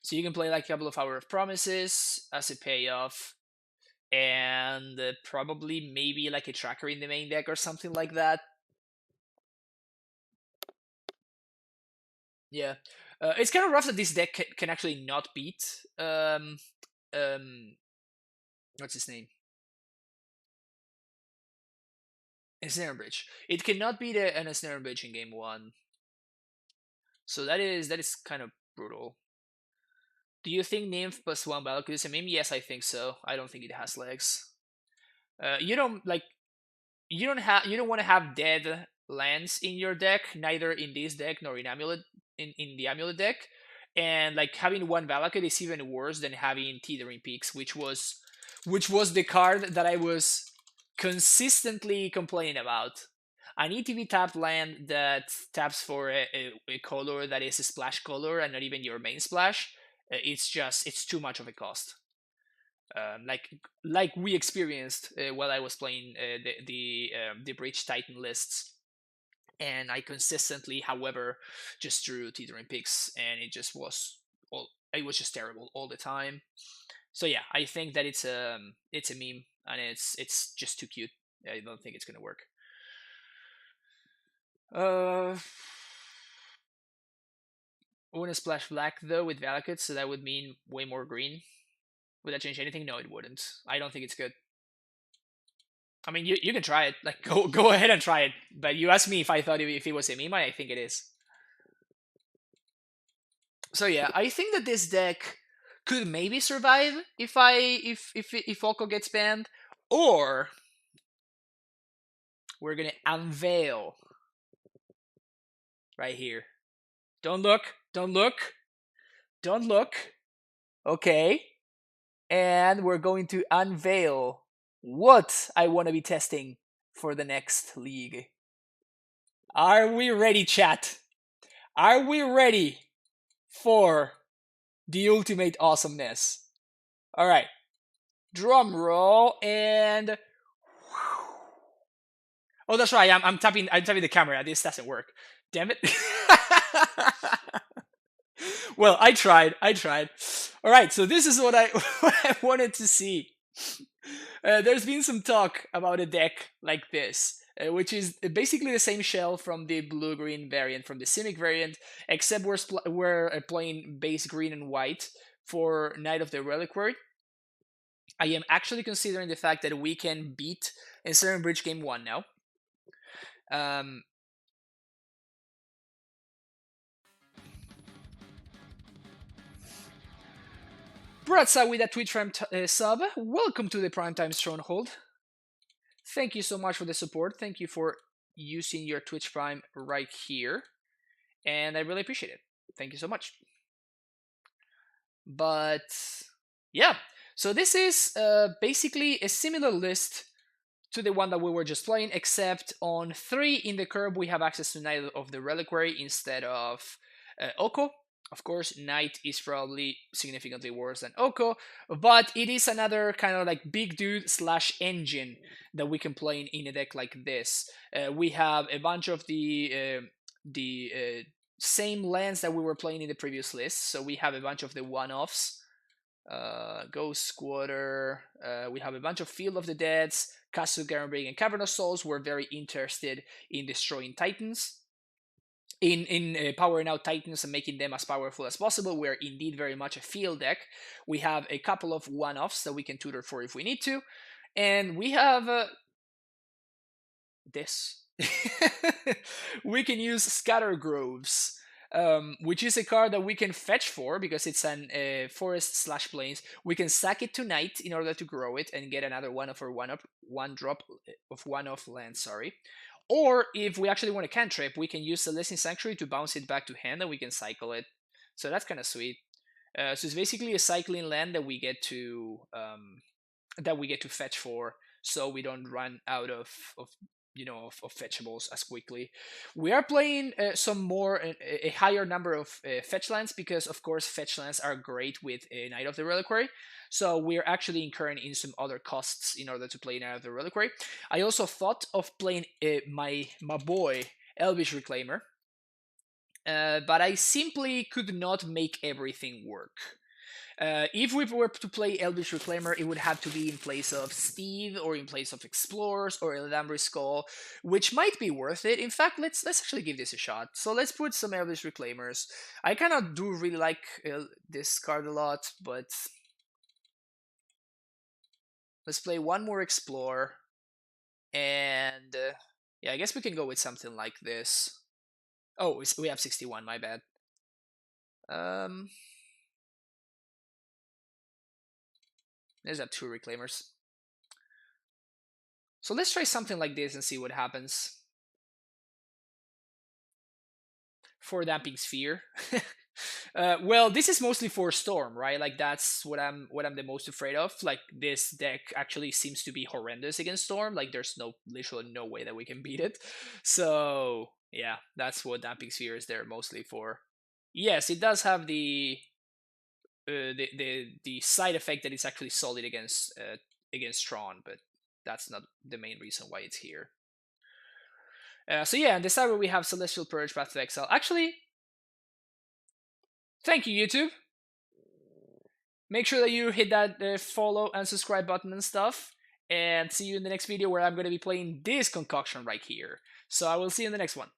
So you can play like a couple of Hour of Promises as a payoff. And probably maybe like a Tracker in the main deck or something like that. Yeah, it's kind of rough that this deck can actually not beat what's his name? Ensnare Bridge. It cannot beat an Ensnare Bridge in game 1. So that is kind of brutal. Do you think Nymph plus 1 battle could use a meme? Yes, I think so. I don't think it has legs. You don't want to have dead lands in your deck, neither in this deck nor in amuLIT in the amuLIT deck. And like having 1 Valakut is even worse than having Teetering Peaks, which was the card that I was consistently complaining about. An ETB tapped land that taps for a color that is a splash color and not even your main splash. It's too much of a cost. Like we experienced while I was playing the Bridge Titan lists, and I consistently, however, just drew Teetering Peaks, and it was just terrible all the time. So yeah, I think that it's a meme, and it's just too cute. I don't think it's gonna work. I wouldn't splash black though with Valakut, so that would mean way more green. Would that change anything? No, it wouldn't. I don't think it's good. I mean, you can try it. Like, go ahead and try it. But you asked me if I thought if it was a meme. I think it is. So yeah, I think that this deck could maybe survive if Oko gets banned, or we're gonna unveil right here. Don't look. Don't look. Don't look. Okay. And we're going to unveil what I want to be testing for the next league. Are we ready, chat? Are we ready for the ultimate awesomeness? All right. Drum roll and oh, that's right. I'm tapping the camera. This doesn't work. Damn it. Well, I tried. All right, so this is what I what I wanted to see. There's been some talk about a deck like this, which is basically the same shell from the blue-green variant, from the Simic variant, except we're playing base green and white for Knight of the Reliquary. I am actually considering the fact that we can beat Ensnaring Bridge Game 1 now. Bratza with a Twitch Prime sub. Welcome to the Primetime Stronghold. Thank you so much for the support. Thank you for using your Twitch Prime right here. And I really appreciate it. Thank you so much. But yeah, so this is basically a similar list to the one that we were just playing, except on 3 in the curve we have access to Knight of the Reliquary instead of Oko. Of course, Knight is probably significantly worse than Oko, but it is another kind of like big dude slash engine that we can play in a deck like this. We have a bunch of the same lands that we were playing in the previous list, so we have a bunch of the one-offs. Ghost Squatter, we have a bunch of Field of the Deads, Kasu Garenbrig, and Cavern of Souls. We're very interested in destroying Titans. In powering out Titans and making them as powerful as possible. We're indeed very much a field deck. We have a couple of one-offs that we can tutor for if we need to. And we have this. We can use Scatter Groves, which is a card that we can fetch for because it's an forest slash plains. We can sack it to Knight in order to grow it and get another one drop of one-off land, sorry. Or if we actually want a cantrip, we can use Celestial Sanctuary to bounce it back to hand and we can cycle it. So that's kind of sweet. So it's basically a cycling land that we get to fetch for, so we don't run out of fetchables as quickly. We are playing a higher number of fetch lands because, of course, fetch lands are great with a Knight of the Reliquary. So we're actually incurring in some other costs in order to play Knight of the Reliquary. I also thought of playing my boy Elvish Reclaimer, but I simply could not make everything work. If we were to play Elvish Reclaimer, it would have to be in place of Steve, or in place of Explorers, or Eldamri Skull, which might be worth it. In fact, let's actually give this a shot. So let's put some Elvish Reclaimers. I kind of do really like this card a lot, but let's play one more Explorer, and yeah, I guess we can go with something like this. Oh, we have 61, my bad. There's two Reclaimers. So let's try something like this and see what happens. For Damping Sphere. Well, this is mostly for Storm, right? Like that's what I'm the most afraid of. Like this deck actually seems to be horrendous against Storm. Like there's literally no way that we can beat it. So yeah, that's what Damping Sphere is there mostly for. Yes, it does have the side effect that it's actually solid against Tron, but that's not the main reason why it's here. So yeah, on the side where we have Celestial Purge, Path to Exile. Actually, thank you, YouTube. Make sure that you hit that follow and subscribe button and stuff. And see you in the next video where I'm going to be playing this concoction right here. So I will see you in the next one.